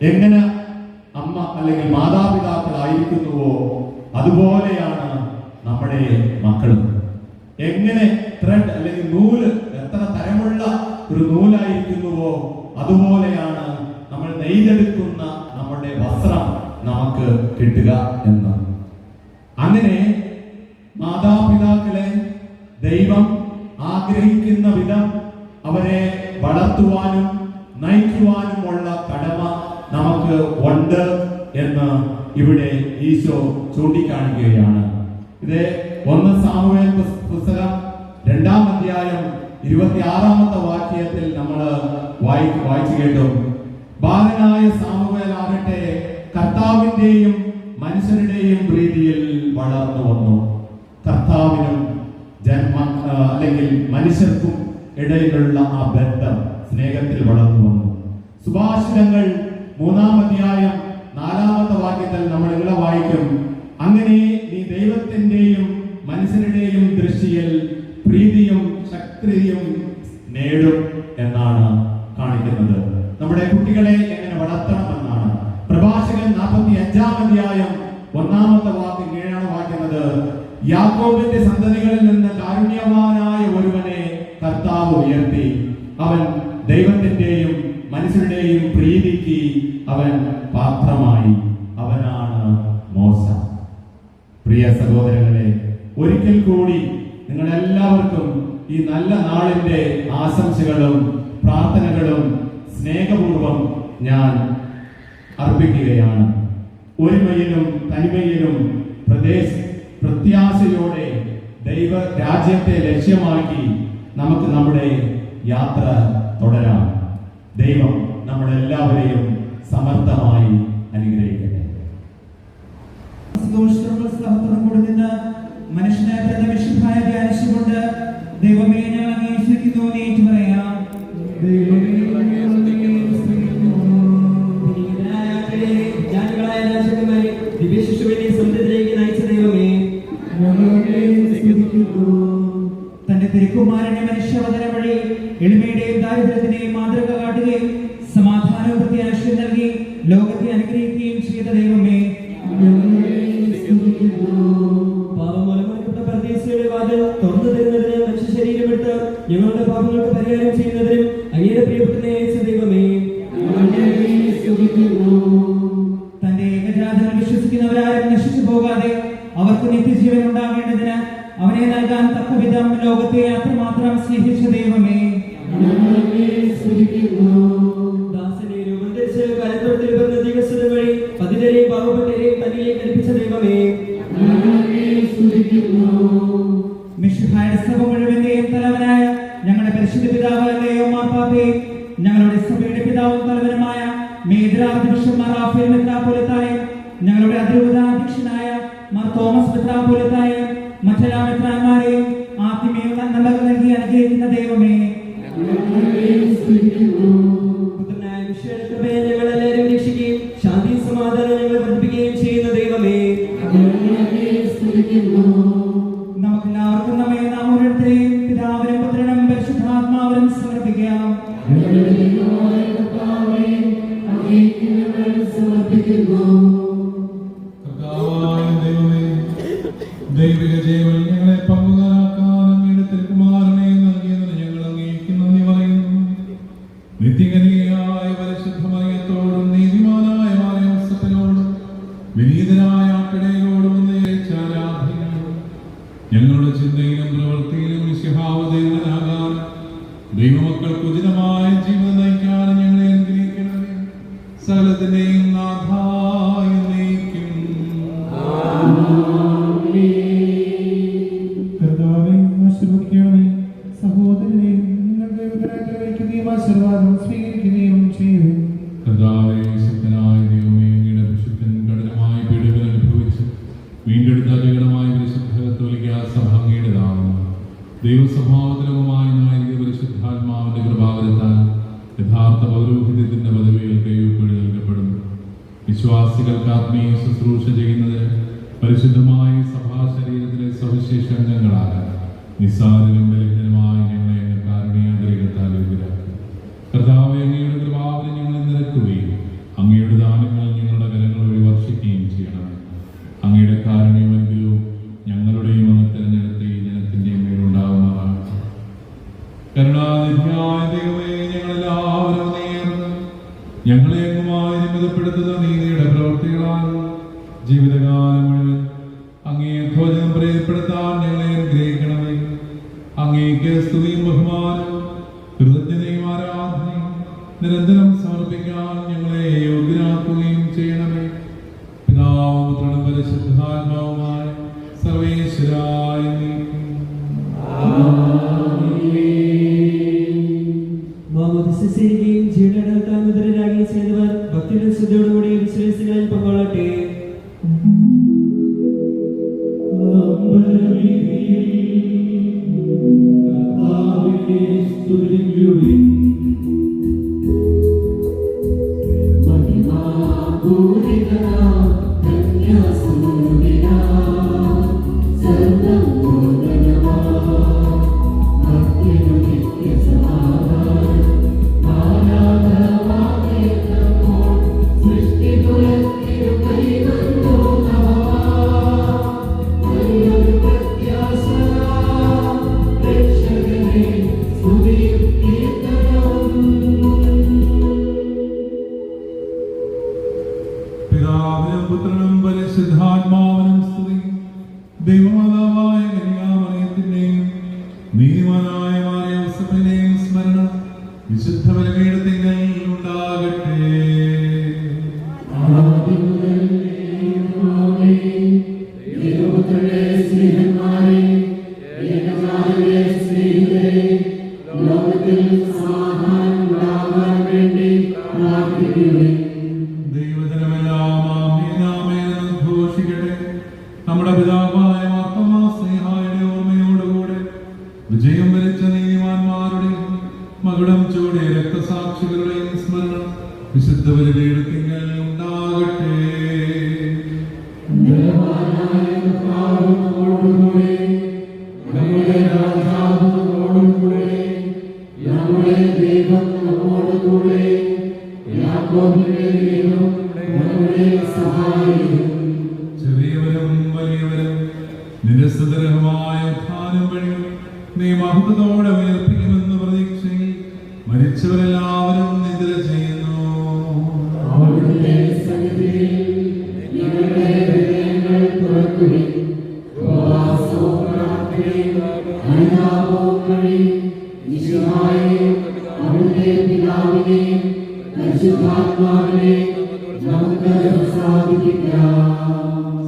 എങ്ങനെ അമ്മ അല്ലെങ്കിൽ മാതാപിതാക്കളായിരിക്കുന്നുവോ അതുപോലെയാണ് നമ്മുടെ മക്കളും. എങ്ങനെ ത്രെഡ് അല്ലെങ്കിൽ നൂല് എത്ര തരമുള്ള ഒരു നൂലായിരിക്കുന്നുവോ അതുപോലെയാണ് നമ്മൾ നെയ്തെടുക്കുന്ന നമ്മുടെ വസ്ത്രം നമുക്ക് കിട്ടുക എന്ന്. അങ്ങനെ മാതാപിതാക്കളെ ദൈവം ആഗ്രഹിക്കുന്ന വിധം അവരെ വളർത്തുവാനും നയിക്കുവാനുമുള്ള കടമ നമുക്ക് ഉണ്ട് എന്ന് ഇവിടെ ഈശോ ചൂണ്ടിക്കാണിക്കുകയാണ്. ഇത് 1 സാമുവേൽ പുസ്തകം 2-ാം അധ്യായം 26-ാമത്തെ വാക്യത്തിൽ നമ്മൾ വായിച്ചു കേട്ടു. ബാലനായ സാമുവേൽ ആകട്ടെ കർത്താവിന്റെയും മനുഷ്യരുടെയും പ്രീതിയിൽ വളർന്നു വന്നു. കർത്താവിനും അല്ലെങ്കിൽ മനുഷ്യർക്കും ഇടയിലുള്ള ആ ബന്ധം സ്നേഹത്തിൽ വളർന്നു വന്നു. സുഭാഷിതങ്ങൾ 3-ാം അധ്യായം 4-ാമത്തെ വാക്യത്തിൽ നമ്മൾ ഇങ്ങനെ വായിക്കും, അങ്ങനെ നീ ദൈവത്തിന്റെയും മനുഷ്യരുടെയും ദൃഷ്ടിയിൽ പ്രീതിയും ശക്തിയും നേടും എന്നാണ് കാണിക്കുന്നത്. നമ്മുടെ കുട്ടികളെ എങ്ങനെ വളർത്തണമെന്നാണ്. പ്രഭാഷകൻ 45-ാം അധ്യായം 1-ാമത്തെ വാക്യം കീഴാണ് വായിക്കുന്നത്, യാക്കോബിന്റെ സന്തതികളിൽ നിന്ന് കാരുണ്യവാനായ ഒരുവനെ കർത്താവ് ഉയർത്തി, അവൻ ദൈവത്തിന്റെയും മനുഷ്യരുടെയും പ്രീതിക്ക് അവൻ പാത്രമായി, അവനാണ് മോശ. പ്രിയ സഹോദരങ്ങളെ, ഒരിക്കൽ കൂടി നിങ്ങളെല്ലാവർക്കും ഈ നല്ല നാളിന്റെ ആശംസകളും പ്രാർത്ഥനകളും സ്നേഹപൂർവം ഞാൻ അർപ്പിക്കുകയാണ്. ഒരുമയിലും തനിമയിലും പ്രത്യാശയോടെ ദൈവ രാജ്യത്തെ ലക്ഷ്യമാക്കി നമുക്ക് നമ്മുടെ യാത്ര തുടരാം. ദൈവം നമ്മളെല്ലാവരെയും സമർത്ഥമായി അനുഗ്രഹിക്കട്ടെ. മനുഷ്യനായ പിറന്ന വിശുദ്ധായ ധ്യാനിച്ചുകൊണ്ട് ദൈവമേ ഞാൻ അങ്ങേ സ്തുതിക്കുന്നു എന്ന് ഏറ്റുപറയാം. തന്റെ തിരുക്കുമാരന്റെ മനുഷ്യവതന വഴി എളിമയുടെയും ദാരിദ്ര്യത്തിന്റെയും മാതൃക കാട്ടുകയും സമാധാനവും പ്രത്യാശയും നൽകി ലോകത്തെ അനുഗ്രഹിക്കുകയും ചെയ്ത ദൈവമേ, തുറന്നു തരുന്നതിന് മനുഷ്യ ശരീരമെടുത്ത് ഞങ്ങളുടെ പാപങ്ങൾക്ക് പരിഹാരം ചെയ്യുന്നതിനും അങ്ങയുടെ പ്രിയപ്പെട്ടനെ അയച്ച ദൈവമേ, തന്റെ ഏകജാതനം വിശ്വസിക്കുന്നവരാരും നശിച്ചു പോകാതെ അവർക്ക് നിത്യജീവൻ ഉണ്ടാകേണ്ടതിന് അവനെ നൽകാൻ തക്കവിധം ലോകത്തെ അത്രമാത്രം സ്നേഹിച്ച ദൈവമേ, ദാസനെ രൂപം ധരിച്ച് കലത്തോട്ടത്തിൽ പറഞ്ഞ ദിവസം വഴി പതിരെയും പാവപ്പെട്ടരെയും തന്നിലേക്ക് കൽപ്പിച്ച ദൈവമേ, മിശിഹായുടെ സഭ മുഴുവന്റെയും തലവനായ ഞങ്ങളുടെ പരിശുദ്ധ പിതാവായ മാർപ്പാപ്പയും ഞങ്ങളുടെ സഭയുടെ പിതാവും തലവനുമായ മേജർ മാർ റാഫേൽ മെത്രാപ്പോലീത്തായും ഞങ്ങളുടെ അതിരൂപതാധ്യക്ഷനായ മാർ തോമസ് മെത്രാപ്പോലീത്തായും മറ്റെല്ലാ മെത്രാന്മാരെയും ആത്മീയ നന്മകൾ നൽകി അനുഗ്രഹിക്കുന്ന ദൈവമേ, പുത്രനായ ഈശോയുടെ കൃപയെ ഞങ്ങളെല്ലാവരും രക്ഷിക്കുകയും ശാന്തി സമാധാനം ഞങ്ങൾ വർദ്ധിപ്പിക്കുകയും ചെയ്യുന്ന ദൈവമേ, നമുക്കെല്ലാവർക്കും നമ്മെ നാം ഓരോരുത്തരെയും പിതാവിനും പുത്രനും പരിശുദ്ധാത്മാവിനും സമർപ്പിക്കാം. ദൈവിക ജീവൻ ഞങ്ങളെ പങ്കുകാരാക്കാൻ അങ്ങയുടെ തിരുക്കുമാരനെ നൽകിയതിന് ഞങ്ങൾ അങ്ങേക്ക് നന്ദി പറയുന്നു. നിത്യകനിയായ പരിശുദ്ധ മറിയത്തോടും നീതിമാനായ യോസേഫിനോടും വിനീതനായ ആട്ടിടയനോടും ആരാധിക്കുന്നു. ഞങ്ങളുടെ ചിന്തയിലും പ്രവൃത്തിയിലും മിശിഹാവതീർണനാകാൻ ദൈവമക്കൾക്ക് ഉചിതമായ ജീവിതം നയിക്കാൻ ഞങ്ങളെ അനുഗ്രഹിക്കണമേ. സകലത്തിന്റെയും നാഥായ നയിക്കും. കർത്താവേ, ആശീർവദിക്കണമേ. സഹോദരനെ നിങ്ങളുടെ വിവരങ്ങളിലേക്കുകയും ആശീർവാദം സ്വീകരിക്കുകയും ചെയ്യും. കർത്താവേ, ശക്തനായ ദൈവമേ, അങ്ങയുടെ വിശുദ്ധൻ കഠിനമായ പീഡകൾ അനുഭവിച്ച് വീണ്ടെടുത്ത ജഗതമായ പരിശുദ്ധ കത്തോലിക്ക സഭ അങ്ങയുടേതാകുന്നു. ദൈവസ്വഭാവത്തിലുമായ നായക പരിശുദ്ധാത്മാവിന്റെ കൃപാവരത്താൽ യഥാർത്ഥ പൗരോഹിത്യത്തിന്റെ പദവികൾ കൈവെപ്പുകൾ നൽകപ്പെടുന്നു. വിശ്വാസികൾക്ക് ആത്മീയ ശുശ്രൂഷ ചെയ്യുന്നതിന് പരിശുദ്ധമായ സഭാ ശരീരത്തിലെ സവിശേഷ അംഗങ്ങളാകാൻ നിസ്സാരനും ബലഹീനമായ ഞങ്ങളെ അങ്ങ് കാരുണ്യാന്തരികത്താൽ യോഗ്യരാക്കി. കർത്താവേ, അങ്ങയുടെ കൃപാവരം ഞങ്ങളെ നിരക്കുകയും അങ്ങയുടെ ദാനങ്ങൾ ഞങ്ങളുടെ കരങ്ങൾ വഴി വർഷിക്കുകയും ചെയ്യണമേ. അങ്ങയുടെ കാരുണ്യമെങ്കിലും ഞങ്ങളുടെയും അങ്ങ് തിരഞ്ഞെടുത്ത ഈ ജനത്തിന്റെ മേലുണ്ടാകുന്നതാണ്. കരുണാനിധിയായ ദൈവമേ, ഞങ്ങളെല്ലാവരും നേർന്ന് ഞങ്ങളെ എങ്ങുമായി നിമിതപ്പെടുത്തുന്ന നീതിയുടെ പ്രവൃത്തികളാൽ ജീവിതകാലം മുഴുവൻ അങ്ങേ ഭോജനം പ്രേരിപ്പെടുത്താൻ ഞങ്ങളെ അനുഗ്രഹിക്കണമേ. അങ്ങേക്ക് സ്തുതിയും ബഹുമാനവും വിജയം വരിച്ച നീതിമാന്മാരുടെയും മകുടം ചൂടിയ രക്തസാക്ഷികളുടെയും സ്മരണം വിശുദ്ധ ബലിപീഠത്തിങ്കൽ ഉണ്ടാകട്ടെ. ചെറിയവരും വലിയവരും നിരസ്തരഹമായ ഉത്ഥാനം വഴി നീ മഹത്വത്തോടെ ഉയർപ്പിക്കുമെന്ന് പ്രതീക്ഷയിൽ മരിച്ചവരെല്ലാവരും നിദ്ര ചെയ്യുന്നു.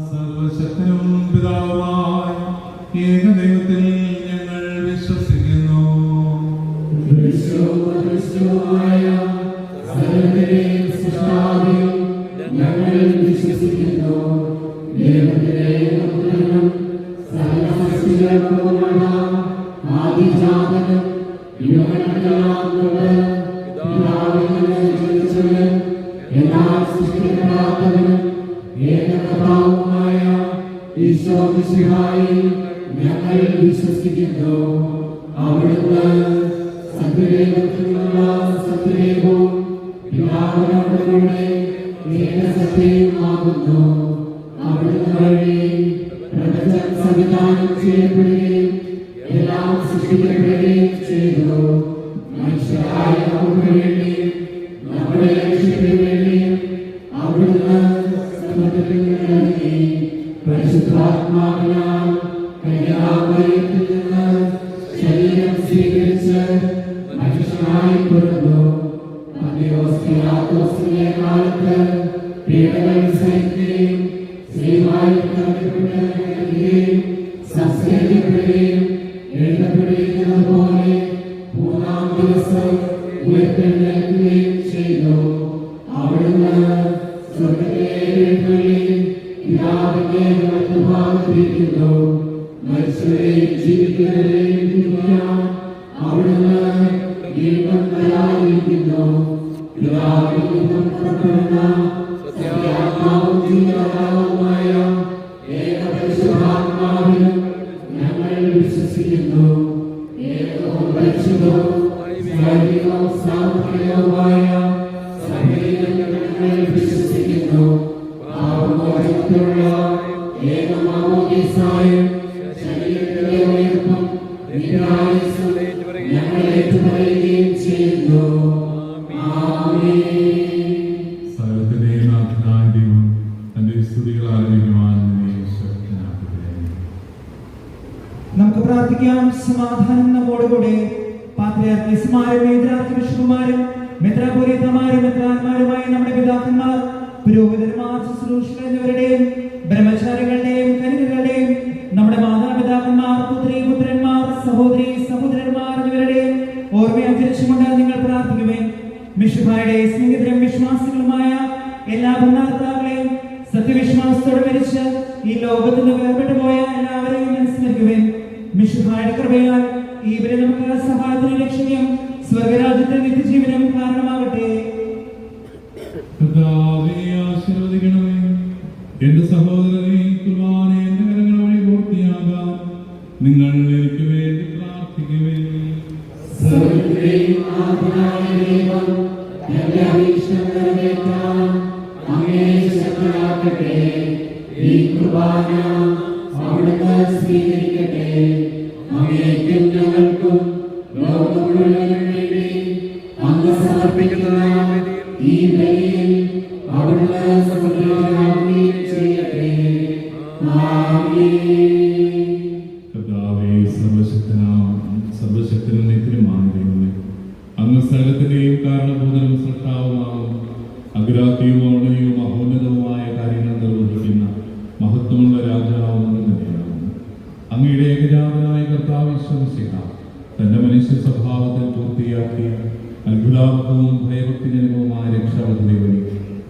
സർവശക്തനും പിതാവുമായ ഏകദൈവത്തിൽ ഞങ്ങൾ വിശ്വസിക്കുന്നു. ഞങ്ങൾ വിശ്വസിക്കുന്നു. അവിടുന്ന് സത്യദൈവത്തിനുള്ള സത്യദൈവവും പിതാവിനോടുകൂടെ ഏകസത്യവുമാകുന്നു. അവിടുന്ന് വഴി പ്രപഞ്ചം സംവിധാനം ചെയ്യപ്പെടുകയും എല്ലാം സൃഷ്ടിക്കപ്പെടുകയും ചെയ്തു. മനുഷ്യരായ നമുക്ക് വേണ്ടിയും നമ്മുടെ രക്ഷയ്ക്ക് വേണ്ടിയും അവിടുന്ന് പരിശുദ്ധാത്മാവിനാൽ കന്യാമറിയത്തിൽ നിന്ന് ശരീരം സ്വീകരിച്ച് മനുഷ്യനായി പിറന്നു. പന്തിയോസ് കാലത്ത് പീഡകൾ സഹിക്കുകയും ശ്രീവായി കടക്കപ്പെടുകയും സംസ്കരിക്കപ്പെടുകയും എഴുതപ്പെട്ടിരിക്കുന്നത് പോലെ മൂന്നാം ദിവസം ഉയർത്തെഴുന്നേൽക്കുകയും ചെയ്തു. അവിടുന്ന് സ്വർഗ്ഗത്തിലെ എഴുന്നള്ളി പിതാവിന്റെ വലത്തുഭാഗത്തിരിക്കുന്നു. മരിച്ചവരെയും ജീവിക്കുന്നവരെയും വിധിക്കാൻ അവിടുന്ന് വീണ്ടും വരാനിരിക്കുന്നു. പിതാവിൽ നിന്നും പുറപ്പെടുന്ന സത്യാത്മാവും ജീവദാതാവുമായ ഏകപരിശുദ്ധാത്മാവിലും ഞങ്ങൾ വിശ്വസിക്കുന്നു. ഏകവും പരിശുദ്ധവും സൈനികവും സാമൂഹികവുമായ സഭയിൽ ഞങ്ങൾ വിശ്വസിക്കുന്നു. പാപമോചനത്തിനുള്ള ഏകമാമോദീസായും ശരീരത്തിലെ ഉയർപ്പും നിരായുസ്സും ഞങ്ങൾ ഏറ്റുപറയുകയും ചെയ്യുന്നു. സകലത്തിന്റെയും നാഥനായ ദൈവം തന്റെ സ്തുതികൾ ആലപിക്കുവാൻ നമ്മെ ശക്തനാക്കട്ടെ. നമുക്ക് പ്രാർത്ഥിക്കാം. സമാധാനം നമ്മോടുകൂടെ. പാത്രിയാർക്കീസുമാരും മേജരാർക്കിബിഷപ്പുമാരും മെത്രാപ്പൊലീത്തമാരും മെത്രാന്മാരുമായ നമ്മുടെ പിതാക്കന്മാർ, പുരോഹിതന്മാർ, ശുശ്രൂഷകർ എന്നിവരുടെയും ബ്രഹ്മചാരികളുടെയും കന്യകകളുടെയും നമ്മുടെ മാതാപിതാക്കന്മാർ, പുത്രി പുത്രന്മാർ, സഹോദരി സഹോദരന്മാർ എന്നിവരുടെയും ഓർമ്മയാചരിച്ചുകൊണ്ട് നിങ്ങൾ പ്രാർത്ഥിക്കുമേ. മിശുഹായുടെ സ്നേഹിതരും വിശ്വാസികളുമായ എല്ലാ ഭരണകർത്താക്കളെയും സത്യവിശ്വാസത്തോടെ മരിച്ച് ഈ ലോകത്ത് നിന്ന് വേർപെട്ടു പോയ എല്ലാവരെയും അനുസ്മരിക്കുമേ. മിശുഹായുടെ കൃപയാൽ ഇവരെ നമുക്ക് സഹായത്തിന് രക്ഷയും സ്വർഗരാജ്യത്തെ നിത്യജീവനും കാരണമാകട്ടെ. ആശീർവദിക്കണമേ. എന്റെ സഹോദരനെ കുർബാന എന്റെ കരങ്ങൾ വഴി പൂർത്തിയാകാം. നിങ്ങൾ എനിക്ക് വേണ്ടി പ്രാർത്ഥിക്കുമേ. ഈ കുർബാന അവിടുന്ന് സ്വീകരിക്കട്ടെ. അങ്ങേക്കും ഞങ്ങൾക്കും ലോകം മുഴുവനും വേണ്ടി അങ്ങ് സമർപ്പിക്കുന്ന ഈ ബലിയിൽ അവിടുന്ന് സംപ്രീതനാവുകയും ചെയ്യട്ടെ. കർത്താവേ, സർവശക്തനും നിത്യനുമായ ദൈവമേ, അങ്ങ് സകലത്തിന്റെയും കാരണഭൂതനും സൃഷ്ടാവുമാകും. അഗ്രാഹ്യവും ഔന്നത്യവും മഹോന്നതവുമായ കാര്യങ്ങൾ നിർവഹിക്കുന്ന മഹത്വമുള്ള രാജാവും തന്നെയാകുന്നു. അങ്ങയുടെ ഏകജാതനായ കർത്താവ് ഈശോമിശിഹ തന്റെ മനുഷ്യ സ്വഭാവത്തിൽ പൂർത്തിയാക്കിയ അത്ഭുതാത്മകവും ഭയഭക്തിജനകവുമായ രക്ഷാപദ്ധതി വഴി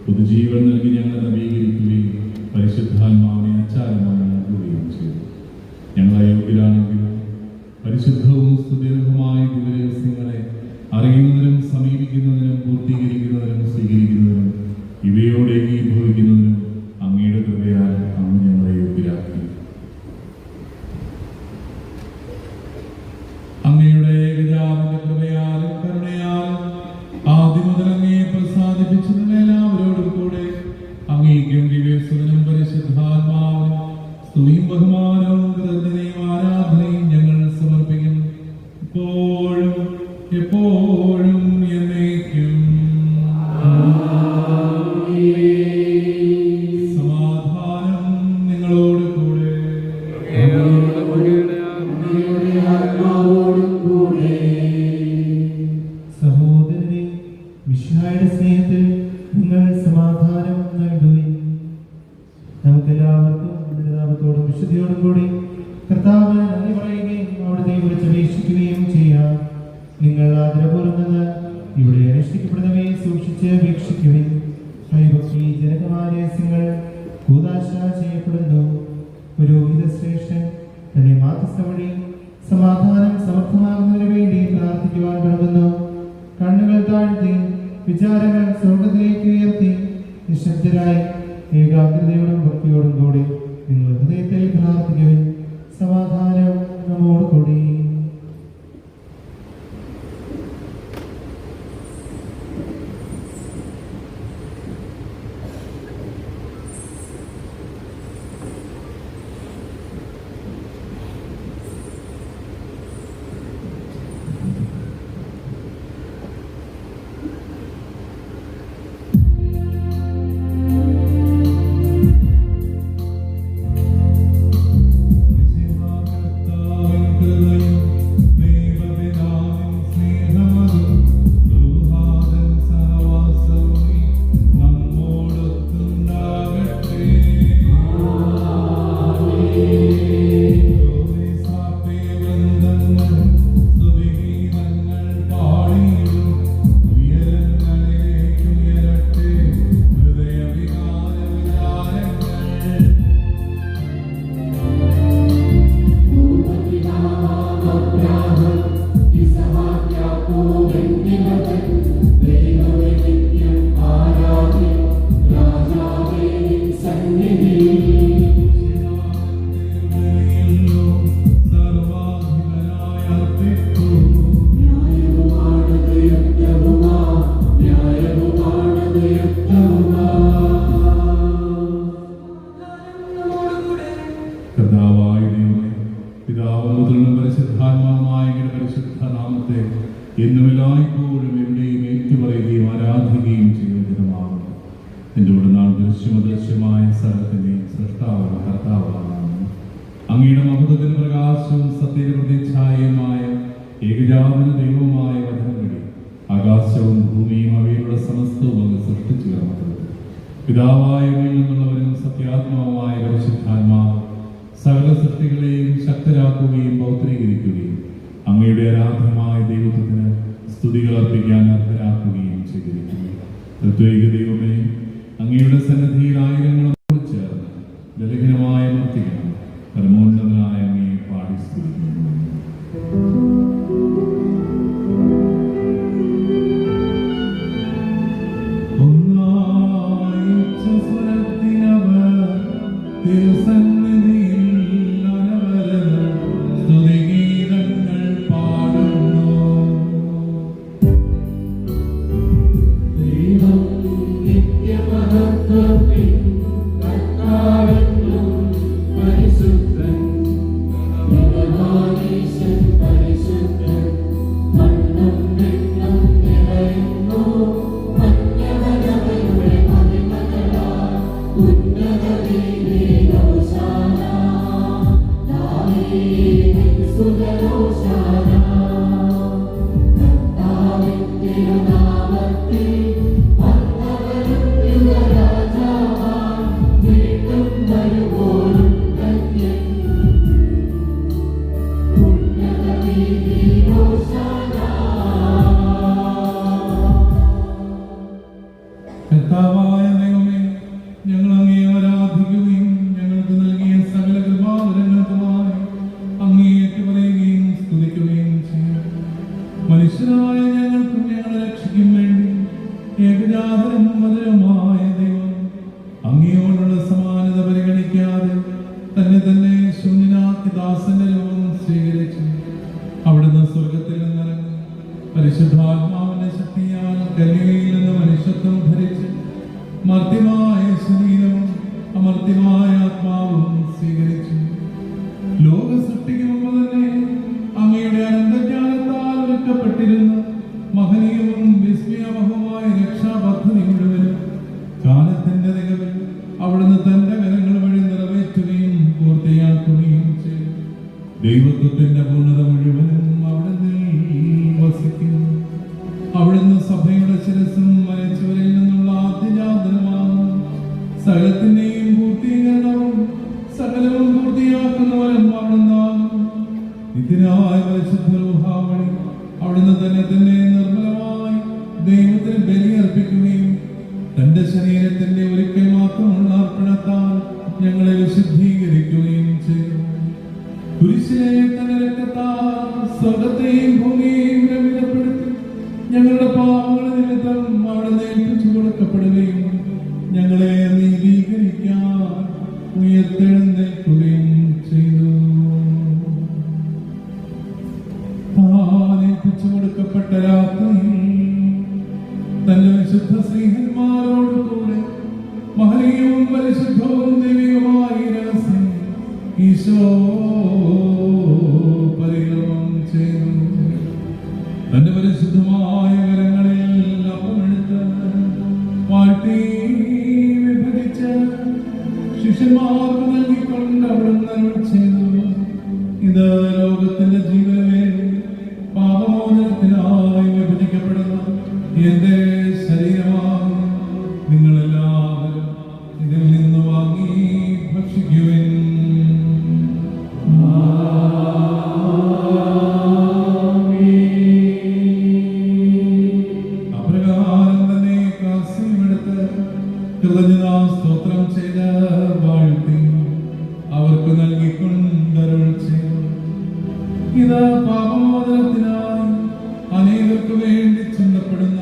പുതുജീവൻ നൽകി ഞങ്ങളെ നവീകരിക്കുകയും പരിശുദ്ധാത്മാവിനെ അച്ചാരമായി നൽകുകയും ചെയ്തു. ഞങ്ങൾ അയോഗ്യരാണെങ്കിലും പരിശുദ്ധവും സുദീർഘമായ ദിവസങ്ങളെ അറിയുന്നതിനും സമീപിക്കുന്നതിനും പൂർത്തീകരിക്കുന്നതിനും സ്വീകരിക്കുന്നതിനും ഇവയോട് ഏകീഭവിക്കുന്നതിനും അങ്ങയുടെ കൃപയാൽ അങ്ങ് ഞങ്ങളെ യോഗ്യരാക്കി. അങ്ങയുടെ ഏകജാതന്റെ കൃപയാലും കരുണയാലും ആദ്യം മുതൽ അങ്ങയെ പ്രസാദിപ്പിച്ചതിന് എല്ലാവരോടും കൂടെ അങ്ങേക്കും ദിവ്യസുതനും പരിശുദ്ധാത്മാവിനും സ്തുതിയും ബഹുമാനവും കൃതജ്ഞതയും ആരാധനയും ഞങ്ങൾ സമർപ്പിക്കും, ഇപ്പോഴും എപ്പോഴും എന്നേക്കും. സമാധാനം നിങ്ങളോട് കൂടെ. സഹോദരനെ, മിശിഹായുടെ സ്നേഹത്തിൽ നിങ്ങൾ സമാധാനം നൽകുവിൻ. നമുക്കെല്ലാവർക്കും അനുതാപത്തോടും വിശുദ്ധിയോടും കൂടി കർത്താവിന് നന്ദി പറയുകയും അവിടുത്തെ വിളിച്ചപേക്ഷിക്കുകയും ചെയ്യാം. നിങ്ങൾ ആദരപൂർവ്വം നിന്ന് ഇവിടെ അനുഷ്ഠിക്കപ്പെടുന്നവയെ സൂക്ഷിച്ച് വീക്ഷിക്കുവിൻ. ഭയഭക്തി ജനകമായ രഹസ്യങ്ങൾ കൂദാശ ചെയ്യപ്പെടുന്നു. പുരോഹിത ശ്രേഷ്ഠൻ തന്റെ മാധ്യസ്ഥ വഴി സമാധാനം സമർത്ഥമാകുന്നതിന് വേണ്ടി പ്രാർത്ഥിക്കുവാൻ തുടങ്ങുന്നു. കണ്ണുകൾ താഴ്ത്തി വിചാരങ്ങൾ സ്വർഗത്തിലേക്ക് ഉയർത്തി നിശബ്ദരായി ഏകാഗ്രതയോടും ഭക്തിയോടും കൂടി നിങ്ങൾ ഹൃദയത്തിൽ പ്രാർത്ഥിക്കുവിൻ. സമാധാനം നമ്മോട് കൂടി. കർത്താവായ ദൈവമേ, പിതാവും പുത്രനും പരിശുദ്ധാത്മാവുമായ അങ്ങയുടെ പരിശുദ്ധ നാമത്തെ എന്നും എല്ലായ്പ്പോഴും എവിടെയും ഏറ്റുപറയുകയും ആരാധിക്കുകയും ചെയ്യുന്ന ദിനമാകുന്നു. എൻ്റെ ഉടനാൾ ദൃശ്യമദൃശ്യമായ സ്ഥലത്തിൻ്റെയും സൃഷ്ടാവാണ് കർത്താവാണ്. അങ്ങയുടെ മഹത്വത്തിന് പ്രകാശവും സത്യയുടെ പ്രതിച്ഛായയുമായ ഏകജാതന ദൈവമായ വചനം വഴി ആകാശവും ഭൂമിയും അവയിലുള്ള സമസ്തവും അങ്ങ് സൃഷ്ടിച്ചു കിടന്നത്. പിതാവായ നിന്നുള്ളവരും സത്യാത്മാവുമായ പരിശുദ്ധാത്മാവ് സകല സൃഷ്ടികളെയും ശക്തരാക്കുകയും പൗത്രീകരിക്കുകയും അങ്ങയുടെ ആരാധനമായ ദൈവത്വത്തിന് സ്തുതികൾ അർപ്പിക്കാൻ അർഹരാക്കുകയും ചെയ്തിരിക്കുന്നു. തത്വൈക ദൈവമേ, അങ്ങയുടെ സന്നിധിയിൽ ആയിരങ്ങളോട് ചേർന്ന് ബലഹീനമായ മർത്തിക്കണം പരമോന്നതനായ അങ്ങയെ പാടി സ്തുതിക്കുന്നു. നിത്യമഹത്വത്തിൽ മനുഷ്യരായ ഞങ്ങൾക്കും ഞങ്ങളെ രക്ഷിക്കും വേണ്ടി ഏകജാതനും മധുരമായ ദൈവം അങ്ങയോടുള്ള സമാനത പരിഗണിക്കാതെ തന്നെ ശൂന്യനാക്കി ദാസന്റെ രൂപം സ്വീകരിച്ചു. അവിടുന്ന് സ്വർഗത്തിൽ നിന്നിറങ്ങി പരിശുദ്ധാത്മാവിന്റെ ശക്തിയാൽ കന്യകയിൽ നിന്ന് മനുഷ്യത്വം ധരിച്ച് മർത്യമായ ശരീരവും അമർത്യമായ ആത്മാവും സ്വീകരിച്ചു. ലോക സൃഷ്ടിക്ക് മുമ്പ് തന്നെ അങ്ങയുടെ അനന്തജ്ഞാനത്താൽ ഒരുക്കപ്പെട്ടിരുന്ന മഹനീയവും വിസ്മയാവഹവുമായ രക്ഷാപദ്ധതി മുഴുവനും കാലത്തിന്റെ തികവിൽ അവിടുന്ന് തന്റെ കരങ്ങൾ വഴി നിറവേറ്റുകയും പൂർത്തിയാക്കുകയും ചെയ്തു. ദൈവത്വത്തിന്റെ പൂർണ്ണത മുഴുവനും അവിടുന്ന് വസിക്കുന്നു. അവിടുന്ന് സഭയുടെ ശിരസും മരിച്ചവരിൽ നിന്നുള്ള ആദ്യജാതനുമാണ്. സകലത്തിന്റെയും പൂർത്തീകരണവും സകലവും പൂർത്തിയാക്കുന്നവരും അവിടുന്നാണ്. ഇതിനായ പരിശുദ്ധ റൂഹാവഴി അവിടുന്ന് തന്നെ നിർമ്മലമായി ദൈവത്തിന് ബലിയർപ്പിക്കുകയും തന്റെ ശരീരത്തിന്റെ ഒരിക്കൽ മാത്രമുള്ള അർപ്പണത്താൽ ഞങ്ങളെ വിശുദ്ധീകരിക്കുകയും ചെയ്തു. കുരിശിലെ തന്റെ രക്തത്താൽ സ്വർഗത്തെയും ഭൂമിയെയും രമിതപ്പെടുത്തി ഞങ്ങളുടെ പാപങ്ങൾ നിമിത്തം അവിടുന്ന് ഏൽപ്പിച്ചു കൊടുക്കപ്പെടുകയും ഞങ്ങളെ നീതീകരിക്കാൻ ഉയർത്തെഴുന്നേൽക്കുകയും ചെയ്തു. ഏൽപ്പിച്ചു കൊടുക്കപ്പെട്ട രാത്രിയിൽ തന്റെ വിശുദ്ധ സ്നേഹന്മാരോട് കൂടെ മഹനീയവും പരിശുദ്ധവും ദൈവികമായ രഹസ്യം ഈശോ പരികർമ്മം ചെയ്തു. തന്റെ പരിശുദ്ധമായ കരങ്ങളിൽ അപ്പമെടുത്ത് വാഴ്ത്തി വിഭജിച്ച് ശിഷ്യന്മാർക്ക് നൽകിക്കൊണ്ട് അവിടുന്ന് അരുൾ ചെയ്തു, ഇത് ലോകത്തിന്റെ ജീവന് വേണ്ടി പാപമോചനത്തിനായി വിഭജിക്കപ്പെടുന്ന എന്റെ ശരീരമാണ്. നിങ്ങളെല്ലാവരും ഇതിൽ നിന്ന് വാങ്ങി ഭക്ഷിക്കുവിൻ. അപ്രകാരം തന്നെ കാസ്യമെടുത്ത് കൃതജ്ഞതാ സ്തോത്രം ചെയ്ത് വാഴ്ത്തി അവർക്ക് നൽകിക്കൊണ്ടരുൾ ചെയ്തു, ഇത് പാപമോചനത്തിനായി അനേകർക്ക് വേണ്ടി ചിന്തപ്പെടുന്ന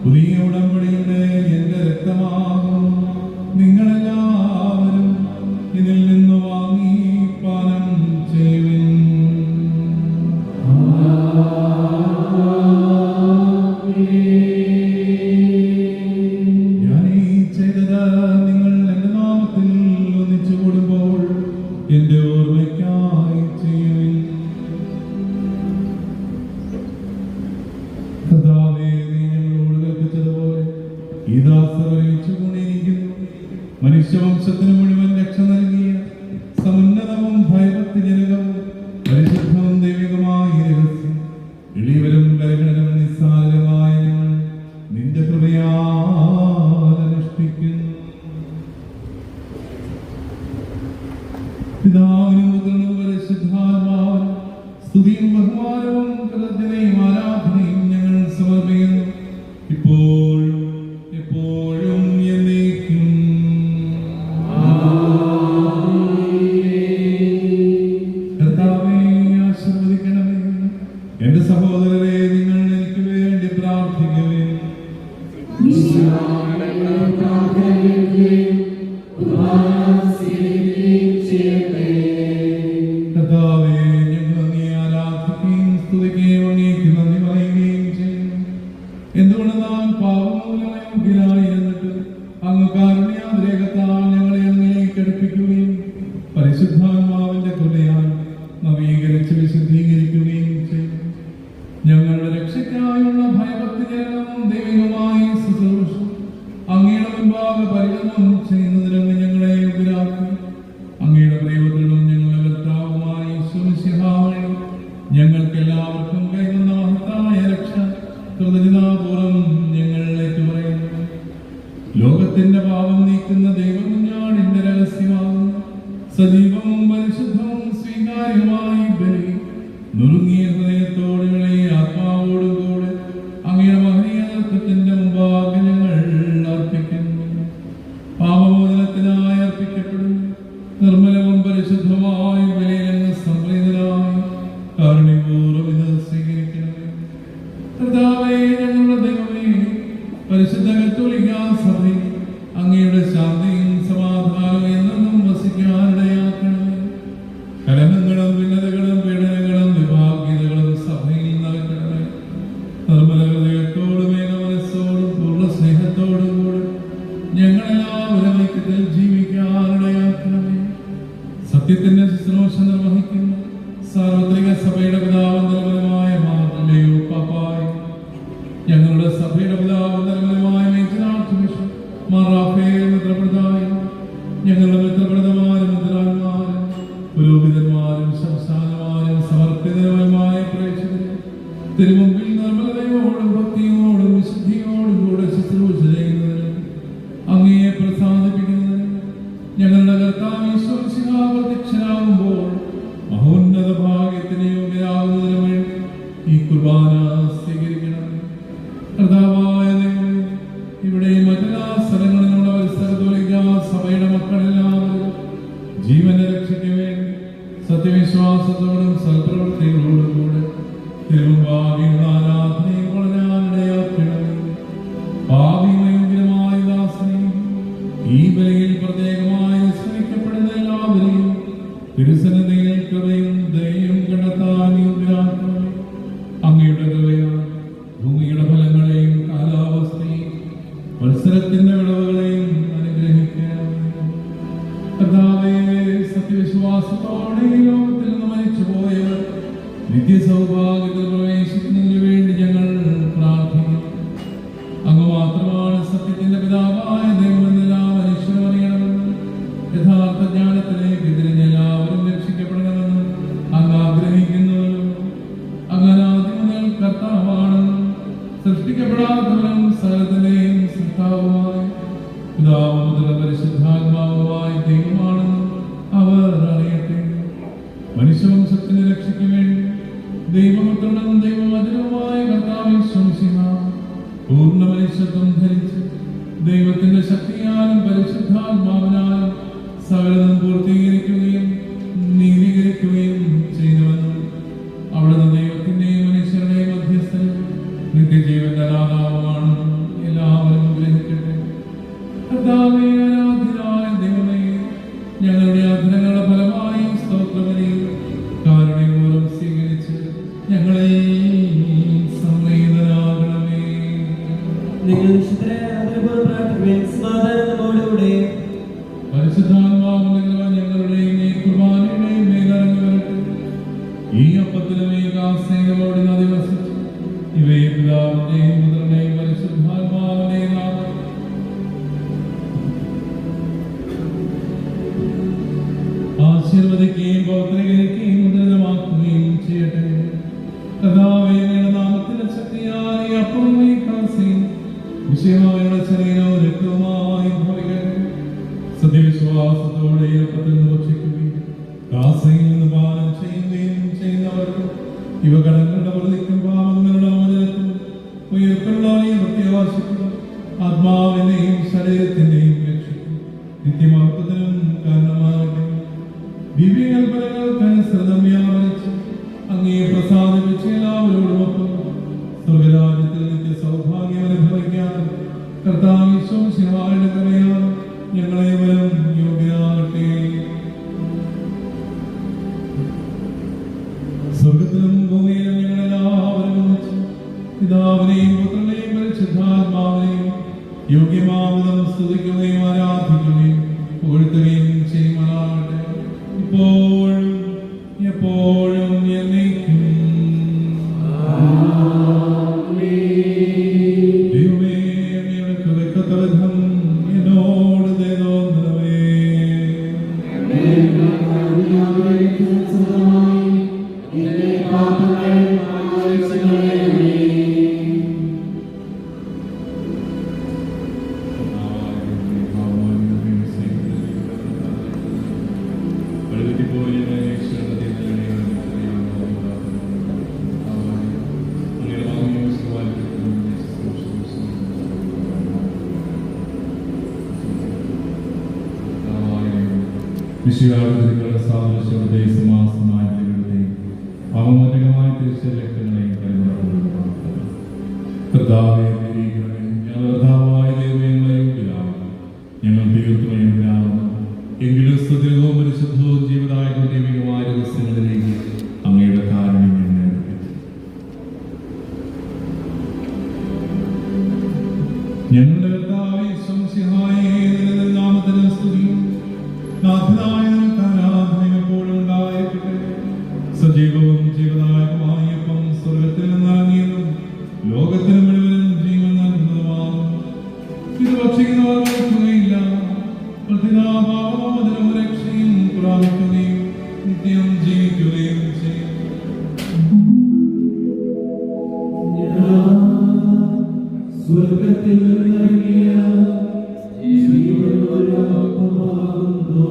പുതിയ ഉടമ്പടിയുടെ എന്റെ രക്തമാകും. നിങ്ങളെല്ലാവരും ഇതിൽ നിന്ന് വാങ്ങി പാനം ചെയ്യുവിൻ. ഞാനീ ചെയ്തത് നിങ്ങൾ എന്റെ നാമത്തിൽ ഒന്നിച്ചു കൂടുമ്പോൾ എന്റെ ഓർമ്മയ്ക്കായി ചെയ്യുവിൻ. കർത്താവേ, നീ ഞങ്ങളോട് കൽപ്പിച്ചതുപോലെ ഈ ദാസർ ഒരുമിച്ചുകൊണ്ടിരിക്കുന്നു. മനുഷ്യവംശത്തിന് മുഴുവൻ രക്ഷ നൽകിയ സമുന്നതവും ഭയഭക്തിജനകവും പരിശുദ്ധവും ദൈവികമായ രഹസ്യം എളിയവരും കരകടനും നിസ്സാരമായ ഞങ്ങൾ നിന്റെ കൃപയാൽ അനുഷ്ഠിക്കുന്നു. പിതാവിനും പുത്രനും പരിശുദ്ധാത്മാവിനും സ്തുതിയും ബഹുമാനവും കൃതജ്ഞതയും ആരാധനയും ഞങ്ങൾ സമർപ്പിക്കുന്നു, ഇപ്പോഴും എപ്പോഴും എന്നേക്കും. കർത്താവേ, ആശീർവദിക്കണമേ. എന്റെ സഹോദരരെ, നിങ്ങൾ എനിക്ക് വേണ്ടി പ്രാർത്ഥിക്കവേ. കർത്താവേ, ഞങ്ങൾ നീ ആരാധിക്കുകയും സ്തുതിക്കുകയും അങ്ങേക്ക് നന്ദി പറയുകയും ചെയ്യുന്നു. എന്തുകൊണ്ട് നാം പാപമൂലമായിരുന്നിട്ട് അങ്ങ് കാരുണ്യാതിരേകത്താൽ ഞങ്ങളെ അങ്ങിലേക്ക് അടുപ്പിക്കുകയും പരിശുദ്ധാത്മാവിന്റെ കൃപയാൽ നവീകരിച്ച് വിശുദ്ധീകരിക്കുകയും ചെയ്തു. ഞങ്ങളുടെ രക്ഷയ്ക്കായുള്ള ഭയഭക്തിജനകവും ദൈവികമായ ശുശ്രൂഷ അങ്ങയുടെ മുൻപാകെ പരിഗണനം ചെയ്യുന്നതിനങ്ങ് ഞങ്ങളെ യോഗ്യരാക്കി. അങ്ങയുടെ പ്രിയപുത്രനും ഞങ്ങളുടെ കർത്താവുമായ ഈശോമിശിഹായെ ഞങ്ങൾക്ക് എല്ലാവർക്കും കൈവന്ന മഹത്തായ രക്ഷ കൃതജ്ഞതാപൂർവ്വം ഞങ്ങൾ ഏറ്റുപറയുന്നു. ലോകത്തിന്റെ പാപം നീക്കുന്ന ദൈവകുഞ്ഞാടിന്റെ രഹസ്യമാകുന്നു സജീവവും പരിശുദ്ധവും സ്വീകാര്യമായി ബലി നുറുങ്ങിയ ഹൃദയത്തോടുകളെ ആത്മാവോടും കൂടെ അങ്ങയുടെ മഹനീയത്വത്തിന്റെ മുമ്പാകെ ഞങ്ങൾ അർപ്പിക്കുന്നു. പാപമോചനത്തിനായി അർപ്പിക്കപ്പെടുന്നു നിർമ്മലവും പരിശുദ്ധമായ ബലിയെന്ന് സംപ്രീതരായി കാരുണ്യപൂർവ്വം ഇത് സ്വീകരിക്കണമേ. സഭയുടെ പിതാവും നിർമ്മലമായ മാർഗലയോ പാപ്പായി, ഞങ്ങളുടെ സഭയുടെ പിതാവും നിർമ്മലമായ മേജനാർച്ചുമിഷൻ മാറാഫേൽ മിത്രപ്രദായി, ഞങ്ങളുടെ മിത്രപ്രദമാരും മുദ്രാന്മാരും പുരോഹിതന്മാരും സംസ്ഥാനമാരും സമർപ്പിതരുമായ പ്രേക്ഷകരും തിരുമുമ്പിൽ നിർമ്മലതയോടും ഭക്തിയോടും വിശുദ്ധിയോടും കൂടെ ശുശ്രൂഷ ചെയ്യുന്നതിന് അങ്ങയെ പ്രസാദിപ്പിക്കുന്നതിന് ഞങ്ങളുടെ കർത്താവ് ഈശോമിശിഹാ പ്രത്യക്ഷനാകുമ്പോൾ മഹോന്നത ഭാഗ്യത്തിന് യോഗ്യരാകുന്നതിന് വേണ്ടി ഈ കുർബാന സ്വീകരിക്കണം. കർത്താവായ ദൈവമേ, ഇവിടെ മറ്റെല്ലാ സ്ഥലങ്ങളിലുള്ള കത്തോലിക്ക സഭയുടെ മക്കളെല്ലാവരും ജീവന്റെ രക്ഷയ്ക്ക് വേണ്ടി സത്യവിശ്വാസത്തോടും സൽപ്രവൃത്തികളോടും കൂടെ തിരുമുമ്പാകെയുള്ള ആരാധനയും വളരാനിടയാക്കണമേ. പാപിമയോഗ്യമായ ദാസനെയും ഈ ബലിയിൽ പ്രത്യേകമായി ശ്രമിക്കപ്പെടുന്ന എല്ലാവരെയും തിരുസന്നിധിയിൽ കൃപയും ദയയും കണ്ടെത്താൻ യോഗ്യരാക്കണമേ. അങ്ങയുടെ കൃപയാൽ ഭൂമിയുടെ ഫലങ്ങളെയും കാലാവസ്ഥയും മത്സരത്തിന്റെ വിളവുകളെയും അനുഗ്രഹിക്കണമേ. കർത്താവേ, സത്യവിശ്വാസത്തോടെ ഈ ലോകത്തിൽ നിന്ന് മരിച്ചുപോയവർ നിത്യസൗഭാഗ്യത്തിൽ പ്രവേശിക്കുന്നതിന് വേണ്ടി ഞങ്ങൾ പ്രാർത്ഥിക്കുന്നു. അങ്ങ് മാത്രമാണ് സത്യത്തിന്റെ പിതാവായ ദൈവമെന്ന് എല്ലാവരും ഈശ്വരൻ അറിയണമെന്ന്, യഥാർത്ഥ ജ്ഞാനത്തിലേക്ക് തിരിഞ്ഞ് എല്ലാവരും രക്ഷിക്കപ്പെടണമെന്ന് അങ്ങ് ആഗ്രഹിക്കുന്നുവല്ലോ. അങ്ങ് ആദ്യം മുതൽ കർത്താവാണെന്നും സൃഷ്ടിക്കപ്പെടാത്തവനും സകലത്തിന്റെയും സൃഷ്ടാവുമായി പിതാവും മുതൽ പരിശുദ്ധാത്മാവുമായി ദൈവമാണെന്നും അവർ അറിയട്ടെ. മനുഷ്യവംശത്തിന്റെ രക്ഷയ്ക്ക് വേണ്ടി ദൈവപുത്രനും ദൈവവചനവുമായ കർത്താവ് ഈശോമിശിഹാ പൂർണ്ണ മനുഷ്യത്വം ധരിച്ച് ദൈവത്തിന്റെ ശക്തിയാലും പരിശുദ്ധാത്മാവിനാലും സകലതും പൂർത്തീകരിക്കുകയും നീതീകരിക്കുകയും ചെയ്തുവെന്നും അവിടുന്ന് ദൈവത്തിന്റെയും മനുഷ്യരുടെയും മധ്യസ്ഥനും നിത്യജീവന്റെ രാജാവുമാണെന്നും എല്ലാവരും ഗ്രഹിക്കട്ടെ. കർത്താവേ, ആരാധ്യനായ ദൈവമേ, ഞങ്ങളുടെ അധരങ്ങളുടെ ഫലമായി സ്തോത്രബലി കാരുണ്യപൂർവ്വം സ്വീകരിച്ച് ഞങ്ങളെ സംപ്രീതരാകണമേ. നിങ്ങൾ വിശുദ്ധരെ ആദരപൂർവ്വം പ്രാർത്ഥിക്കുവിൻ. സമാധാനം നമ്മോടുകൂടെ. പരിശുദ്ധാത്മാവിന്റെ ഞങ്ങളുടെയും ഈ കുർബാനയുടെയും മേലിറങ്ങി വരട്ടെ. ഈ അപ്പത്തിലും ഈ കാസേനോട് അധിവസിച്ച് ഇവയെ പിതാവിന്റെയും പുത്രന്റെയും പരിശുദ്ധാത്മാവിന്റെയും നാമത്തിൽ ആശീർവദിക്കുകയും പൗത്രീകരിക്കുകയും മുദ്രിതമാക്കുകയും ചെയ്യട്ടെ. കർത്താവേ, അങ്ങയുടെ നാമത്തിന്റെ ശക്തിയാൽ ഈ അപ്പവും ഈ കാസയും വിശുദ്ധമായ ശരീരവും രക്തവുമായി ഭവിക്കട്ടെ. സത്യവിശ്വാസത്തോടെ ഈ അപ്പത്തിൽ നിന്ന് ഭക്ഷിക്കുകയും കാസയിൽ നിന്ന് പാനം ചെയ്യുകയും ചെയ്യുന്നവർക്ക് ഇവ കടങ്ങളുടെ പ്രതിക്കും പാപങ്ങളുടെ മോചനത്തിനും ഉയർത്തുള്ളതായി പ്രത്യാശിക്കുക. ആത്മാവിന്റെയും ശരീരത്തിന്റെയും രക്ഷയ്ക്കും നിത്യമഹത്വത്തിനും കാരണമാകട്ടെ. ദിവ്യകൽപ്പനകൾക്കനുസൃതം വ്യാപരിച്ച് അങ്ങേ പ്രസാദിപ്പിച്ച എല്ലാവരോടുമൊപ്പം സ്വർഗരാജ്യത്തിൽ നിത്യ സൗഭാഗ്യം അനുഭവിക്കാൻ കർത്താവ് ഈശോമിശിഹായുടെ കൃപയാൽ ഞങ്ങളെ വരും യോഗ്യരാകട്ടെ. സ്വർഗത്തിലും ഭൂമിയിലും ഞങ്ങളെല്ലാവരും ഒന്നിച്ച് പിതാവിനെയും പുത്രനെയും പരിശുദ്ധാത്മാവിനെയും യോഗ്യമാവിധം സ്തുതിക്കുകയും ആരാധിക്കുകയും പുകഴ്ത്തുകയും ചെയ്യുമാറാകട്ടെ, ഇപ്പോഴും എപ്പോഴും എന്നേക്കും. ദൈവമേ, അങ്ങയുടെ കൃപയ്ക്കൊത്ത വിധം എന്നോട് ദയ തോന്നണമേ. വിശുദ്ധികളുടെ സാദൃശ്യങ്ങളുടെയും സമാസമാനങ്ങളുടെയും അവമൂലകമായ തിരിച്ചലക്ഷങ്ങളെയും കൈമാറുന്നു. കർത്താവേ, കർത്താവായ ദൈവമേന്മയോഗ്യരാകുന്നു. ഞങ്ങൾ തീർത്തുമയോഗ്യരാകുന്നു. എങ്കിലും സ്തുതികവും പരിശുദ്ധവും ജീവദായകവും ദൈവികമായ രഹസ്യങ്ങളിലേക്ക് അങ്ങയുടെ കാരുണ്യം ഞങ്ങളെ അടുപ്പിച്ചു. ഞങ്ങളുടെ കർത്താവേ ഈശോമിശിഹായേ, നിന്റെ നാമത്തിന് സ്തുതിയും നാഥനായ നിനക്ക് ആരാധനയും എപ്പോഴും ഉണ്ടായിരിക്കട്ടെ. സജീവവും ജീവദായകവും സ്വർഗത്തിൽ നിന്നിറങ്ങിയ ജീവനുള്ള അപ്പമാകുന്നു.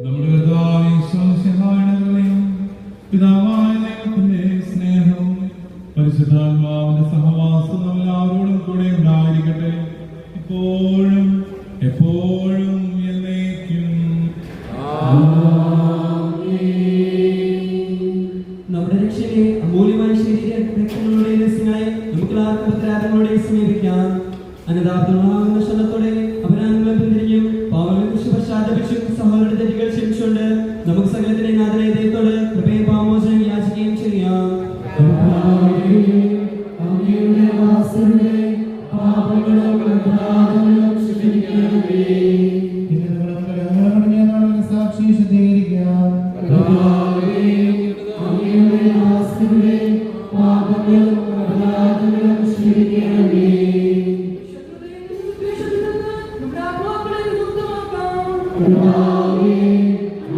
നമ്മുടെ കർത്താവായ ഈശോമിശിഹായുടെയും പിതാവായ ദൈവത്തിന്റെ സ്നേഹവും പരിശുദ്ധാത്മാവിന്റെ സഹവാസവും എല്ലാവരോടും കൂടെ ഉണ്ടായിരിക്കട്ടെ, ഇപ്പോഴും എപ്പോഴും എന്നേക്കും. നമ്മുടെ രക്ഷയെ അമൂല്യമായ ശരീരങ്ങളുടെ രഹസ്യങ്ങളെ നമുക്ക് ആത്മപത്രാപങ്ങളോടെ സമീപിക്കാം. അനതാപമാകുന്ന ക്ഷണത്തോടെ അപരാധങ്ങളെ പിന്തിരിഞ്ഞും പാവങ്ങളെ കുറിച്ച് പശ്ചാത്തപിച്ചും സഹോദരന്റെ തെറ്റുകൾ ക്ഷമിച്ചുകൊണ്ട് നമുക്ക് സകലത്തിലെ നാഥനായ ദൈവത്തോട് കൃപയും പാമോചനം യാചിക്കുകയും ചെയ്യാം. അങ്ങയുടെ ദാസരുടെ പാപങ്ങളും അപരാധങ്ങളും ക്ഷമിക്കണമേ. സാക്ഷി ശുദ്ധീകരിക്കാം. അങ്ങയുടെ ദാസരുടെ പാപങ്ങളും അപരാധങ്ങളും ക്ഷമിക്കണമേ.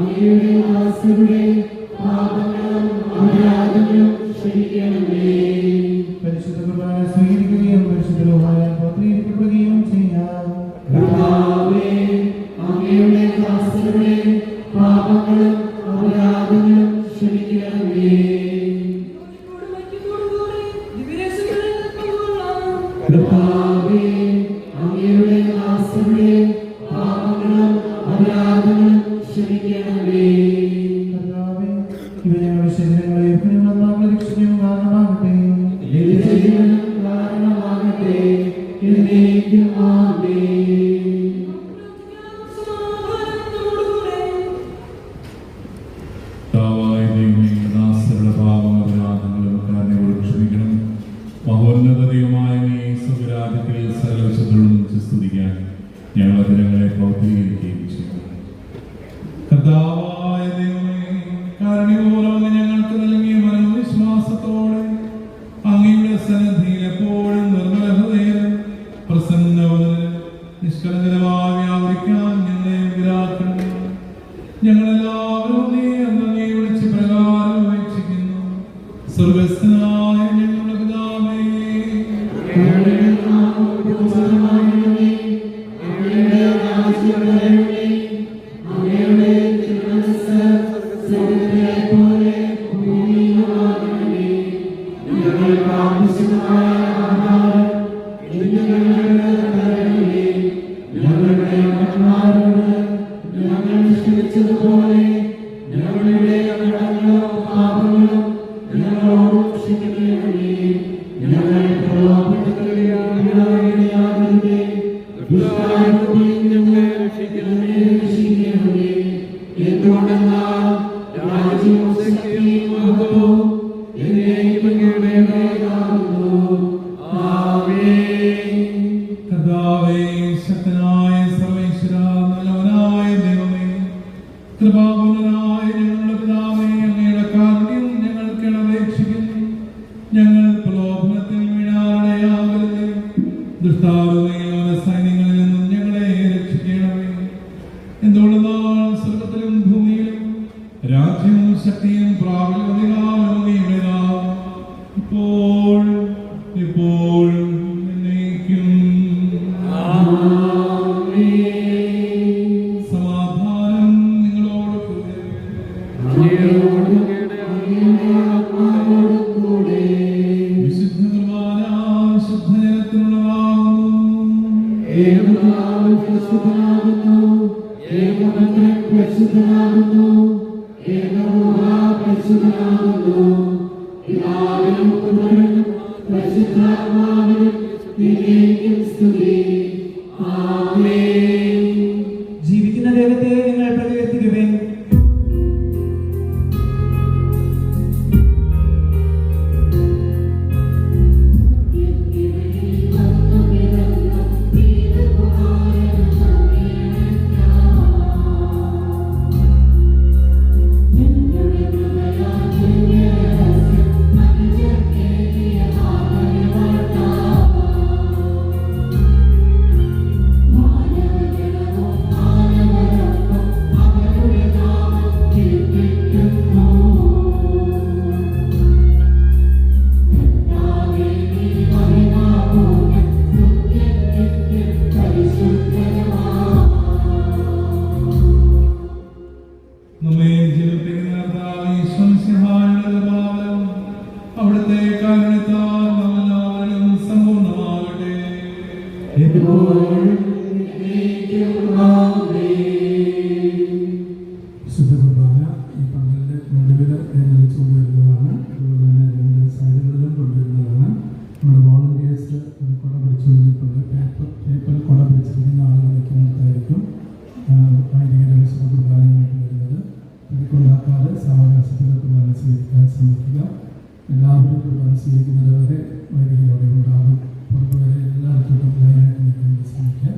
അങ്ങയുടെ ദാസരുടെ പാപങ്ങളും അപരാധങ്ങളും ക്ഷമിക്കണമേ. പരിശുദ്ധ കുർബാന സ്വീകരിക്കുകയും പരിശുദ്ധ റൂഹായാൽ പവിത്രീകരിക്കപ്പെടുകയും ചെയ്യാം. അങ്ങയുടെ ദാസരുടെ പാപങ്ങളും അപരാധങ്ങളും ക്ഷമിക്കണമേ. അങ്ങയുടെ ദാസരുടെ പാപങ്ങളും അപരാധങ്ങളും ക്ഷമിക്കണമേ. കർത്താവേ, ഇവ ഞങ്ങളുടെ ശരീരങ്ങളെയും കുഞ്ഞുങ്ങളെ രക്ഷിക്കുകയും കാരണമാകട്ടെ. കാരണമാകട്ടെ. എന്നേക്കും ആമേൻ. കർത്താവായ ദൈവമേ, ദാസരുടെ പാപങ്ങളും അപരാധങ്ങളും കാരണങ്ങളോട് ക്ഷമിക്കണം. മഹോന്നത ദൈവമായ നീ സ്വർഗ്ഗരാജ്യത്തിൽ സകല വിശുദ്ധരോടും സ്തുതിക്കാൻ ഞങ്ങൾ ദിനങ്ങളെ പൗത്രീകരിക്കുകയും ചെയ്യും. കർത്താവായ ദൈവമേ, കാരുണ്യപൂർവ്വം ഞങ്ങൾക്ക് നൽകിയ മനോവിശ്വാസത്തോടെ അങ്ങയുടെ സന്നിധിയിൽ എപ്പോഴും നിർമ്മല ഹൃദയം പ്രസന്നവും നിഷ്കളങ്കരമായി വ്യാപരിക്കാൻ ഞങ്ങളെ വിരാക്കണം. ഞങ്ങളെല്ലാവരും നീ അങ്ങയെ വിളിച്ച് പ്രകാരം വീക്ഷിക്കുന്നു. സ്വർഗസ്ഥനായ ഞങ്ങളുടെ പിതാവേ, ഞങ്ങളുടെ കടങ്ങളും പാപങ്ങളും ഞങ്ങളോട് എഴുന്നള്ളിച്ചു കൊണ്ടുവരുന്നതാണ്. അതുപോലെ തന്നെ 2 സൈഡുകളിലും കൊണ്ടുവരുന്നതാണ്. നമ്മുടെ വോളണ്ടിയേഴ്സ് കുട പിടിച്ചു നിൽക്കുന്നത് പേപ്പർ കുട പിടിച്ചിരിക്കുന്ന ആളുകൾ നിൽക്കുന്നിടത്തായിരിക്കും വൈദികരുടെ വിശുദ്ധ കുർബാനയുമായിട്ട് വരുന്നത്. തിരക്കുണ്ടാക്കാതെ സാവകാശത്തിൽ കുർബാന സ്വീകരിക്കാൻ ശ്രമിക്കുക. എല്ലാവരും കുർബാന സ്വീകരിക്കുന്നത് വരെ വൈദികരോടെ ഉണ്ടാകും. പുറത്തുവരെ എല്ലായിടത്തും ലൈനായിട്ട് നിൽക്കാൻ ശ്രമിക്കുക.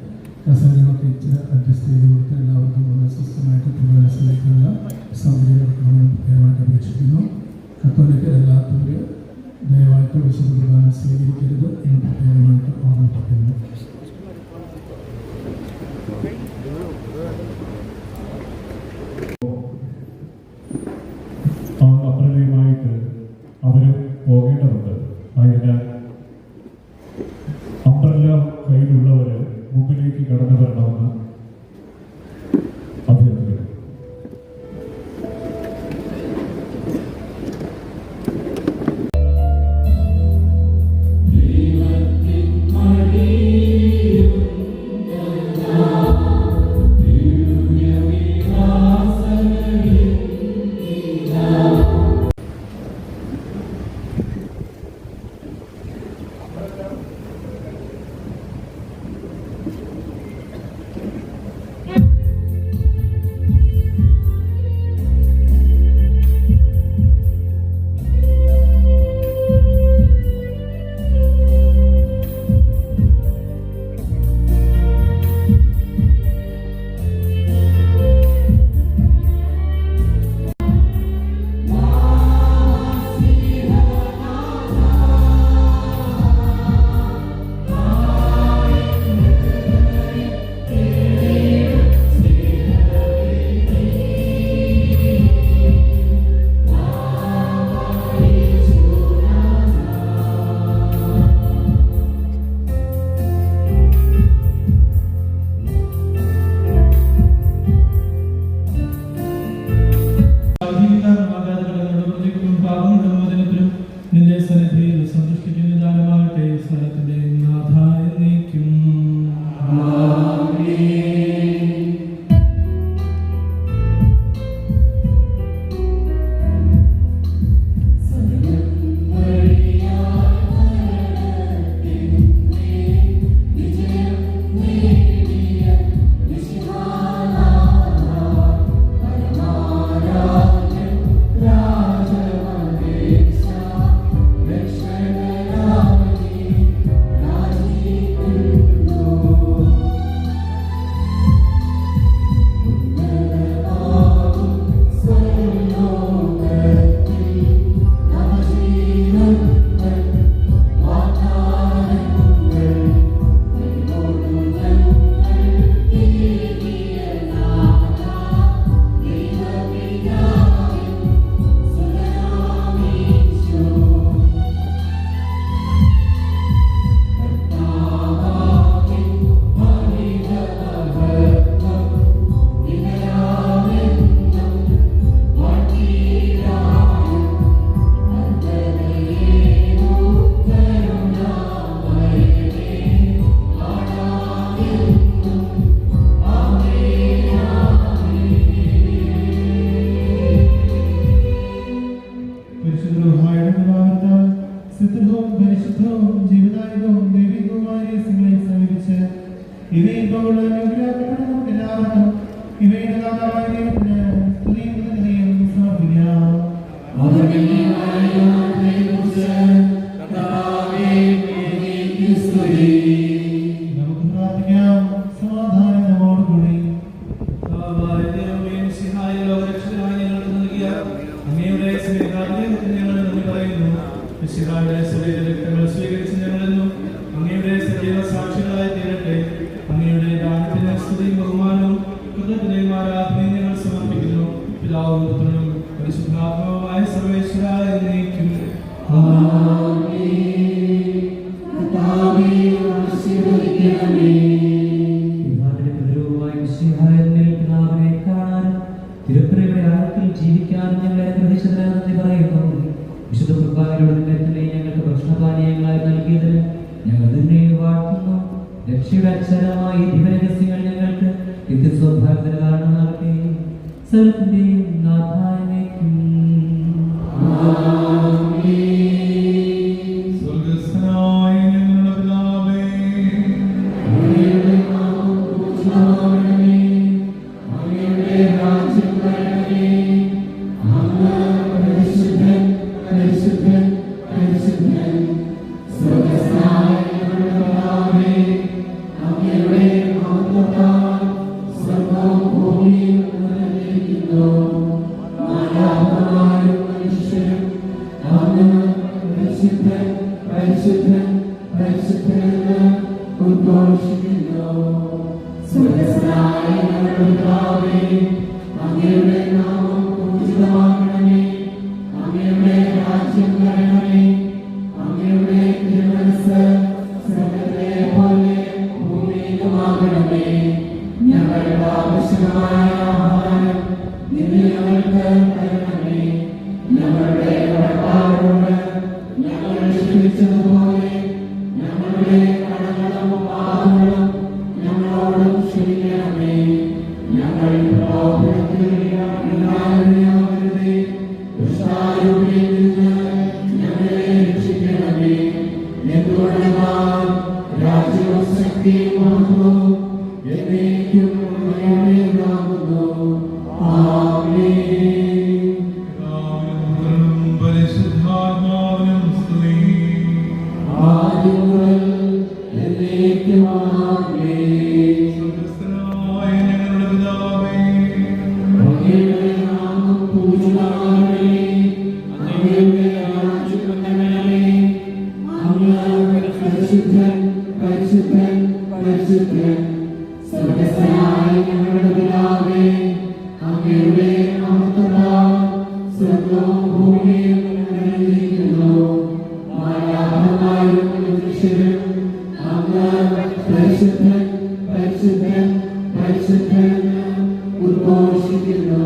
കസേരകളൊക്കെ ഇച്ചിരി അഡ്ജസ്റ്റ് ചെയ്ത് കൊടുത്ത് എല്ലാവർക്കും വളരെ സ്വസ്ഥമായിട്ട് കുർബാന സ്വീകരിക്കാനുള്ള സൗകര്യം കൊടുക്കണമെന്ന് പ്രത്യേകമായിട്ട് അപേക്ഷിക്കുന്നു. കത്തോലിക്കരല്ലാത്തവർ ദയവായിട്ട് വിശുദ്ധ കുർബാന സ്വീകരിക്കരുത് എന്ന് പ്രത്യേകമായിട്ട് ഓർമ്മിപ്പിക്കുന്നു. അപ്രമേയമായിട്ട് അവർ പോകേണ്ടതുണ്ട്. ആയതിനാൽ അംബ്രല്ല കയ്യിലുള്ളവർ മുമ്പിലേക്ക് കടന്നു വരണമെന്ന് അഭ്യർത്ഥിക്കുന്നു. നിന്റെ സന്നിധിയിൽ സന്തുഷ്ടിക്കുന്ന ദാനമാകട്ടെ. സ്ഥലത്തിന്റെ നാഥായ നീക്കും. ജീവിക്കാനും ഞങ്ങളെ അനുഗ്രഹിച്ചതിനെ പറയുന്നു. വിശുദ്ധ കുർബാനയുടെ ഞങ്ങൾക്ക് ഭക്ഷണപാനീയങ്ങളായി നൽകിയതിന് ഞങ്ങൾ നിന്നെ വാഴ്ത്തുന്നു. രക്ഷയുടെ അക്ഷരമായി ദിവരഹസ്യങ്ങൾ ഞങ്ങൾക്ക് നിത്യസ്വഭാവത്തിന് കാരണമാകട്ടെ. സ്ഥലത്തിന്റെയും നാഥായ രാജ്യം വരണമേ. അങ്ങയുടെ തിരുമനസ്സ് സ്വർഗ്ഗത്തിലെ പോലെ ഭൂമിയിലുമാകണമേ. ഞങ്ങൾക്ക് ആവശ്യമായ ആഹാരം ഇന്ന് ഞങ്ങൾക്ക് തരണമേ. ഞങ്ങളുടെ കടക്കാരോട് ഞങ്ങൾ ക്ഷമിച്ചതുപോലെ ഞങ്ങളുടെ കടങ്ങളും പാപങ്ങളും ഞങ്ങളോടും ക്ഷമിക്കണമേ. ഞങ്ങൾ പാപത്തിൽ ഇടയാകരുതേ. ദുഷ്ടാരൂപിയിൽ നിന്ന് ഞങ്ങളെ രക്ഷിക്കണമേ. എന്തുകൊണ്ടെന്നാൽ രാജ്യവും ശക്തിയും മഹത്വവും എന്നേക്കും അങ്ങയുടേതാകുന്നു. ആമേൻ. പരിശുദ്ധാത്മാവിനും സ്തുതി. ആദ്യം മുതൽ എന്നേക്കും ആമേൻ. സ്വർഗ്ഗസ്ഥനായ ഞങ്ങളുടെ പിതാവേ, അങ്ങയുടെ നാമം പൂജിതമാകണമേ. അങ്ങയുടെ രാജ്യം വരണമേ. അങ്ങ് പരിശുദ്ധൻ പരിശുദ്ധൻ പരിശുദ്ധൻ. സ്വർഗ്ഗസ്ഥനായ ഞങ്ങളുടെ പിതാവേ, അങ്ങയുടെ നാമത്താൽ സ്വർഗ്ഗവും ഭൂമിയും നിറഞ്ഞിരിക്കുന്നു. മാലാഖമാരും മനുഷ്യരും അങ്ങ് പരിശുദ്ധൻ പരിശുദ്ധൻ പരിശുദ്ധൻ എന്ന് ഉദ്ഘോഷിക്കുന്നു.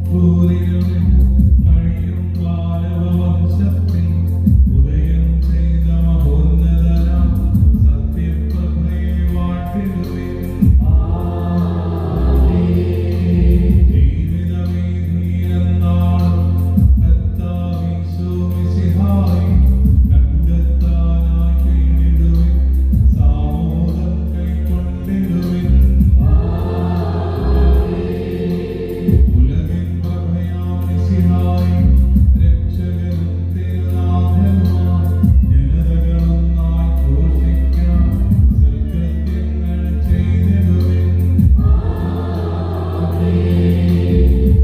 സൂര്യനും കഴിയും കാലവംശത്തിൽ ഉദയം ചെയ്ത മഹോന്നതനാം സത്യപ്രഭയെ വാഴ്ത്തിടുവിൻ. ജീവിതവീഥിയിലെന്നാളും കർത്താവീശോ മിശിഹായി കണ്ടെത്താനായി കീഴിടുവിൻ. സാമോദം കൈക്കൊണ്ടിടുവിൻ. ഉലകിൻ പ്രഭയാം മിശിഹായി രക്ഷകനും തിരുനാഥനുമായി ജനതകളൊന്നായി ഘോഷിക്കാം സൽകൃത്യങ്ങൾ ചെയ്തിടുവിൻ.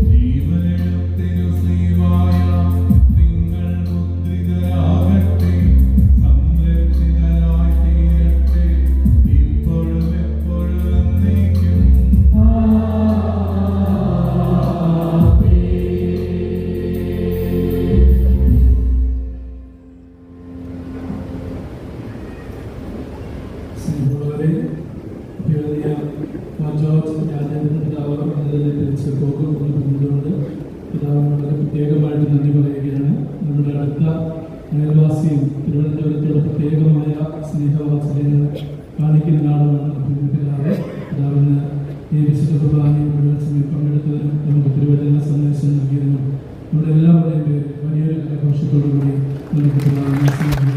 ജീവനിലും തിരുസ്ലീവായ നിങ്ങൾ മുദ്രിതരാകട്ടെ. സംരക്ഷിതരായി തീരട്ടെ ഇപ്പോഴും എപ്പോഴും എന്നേക്കും. സ്നേഹമുള്ളവരെ, എഴുതിയ ജോർജ് രാജേന്ദ്രൻ പിതാവ് അതിനെ തിരിച്ച് പോകും എന്ന് പറഞ്ഞുകൊണ്ട് പിതാവിന് വളരെ പ്രത്യേകമായിട്ട് നന്ദി പറയുകയാണ്. നമ്മുടെ അടുത്ത അയൽവാസിയും തിരുവനന്തപുരത്തോട് പ്രത്യേകമായ സ്നേഹവാത്സല്യങ്ങൾ കാണിക്കുന്ന ആളുമാണ് പിതാവ്. പിതാവിന് ഈ വിശുദ്ധ കുർബാനയിൽ മുഴുവൻ സമയം പങ്കെടുത്തതിനും നമുക്ക് തിരുവചന സന്ദേശം നൽകിയതിനും നമ്മുടെ എല്ലാവരുടെയും പേരിൽ വലിയൊരു ആഘോഷത്തോടുകൂടി നമുക്ക് പിതാവിനെ സ്നേഹിക്കാം.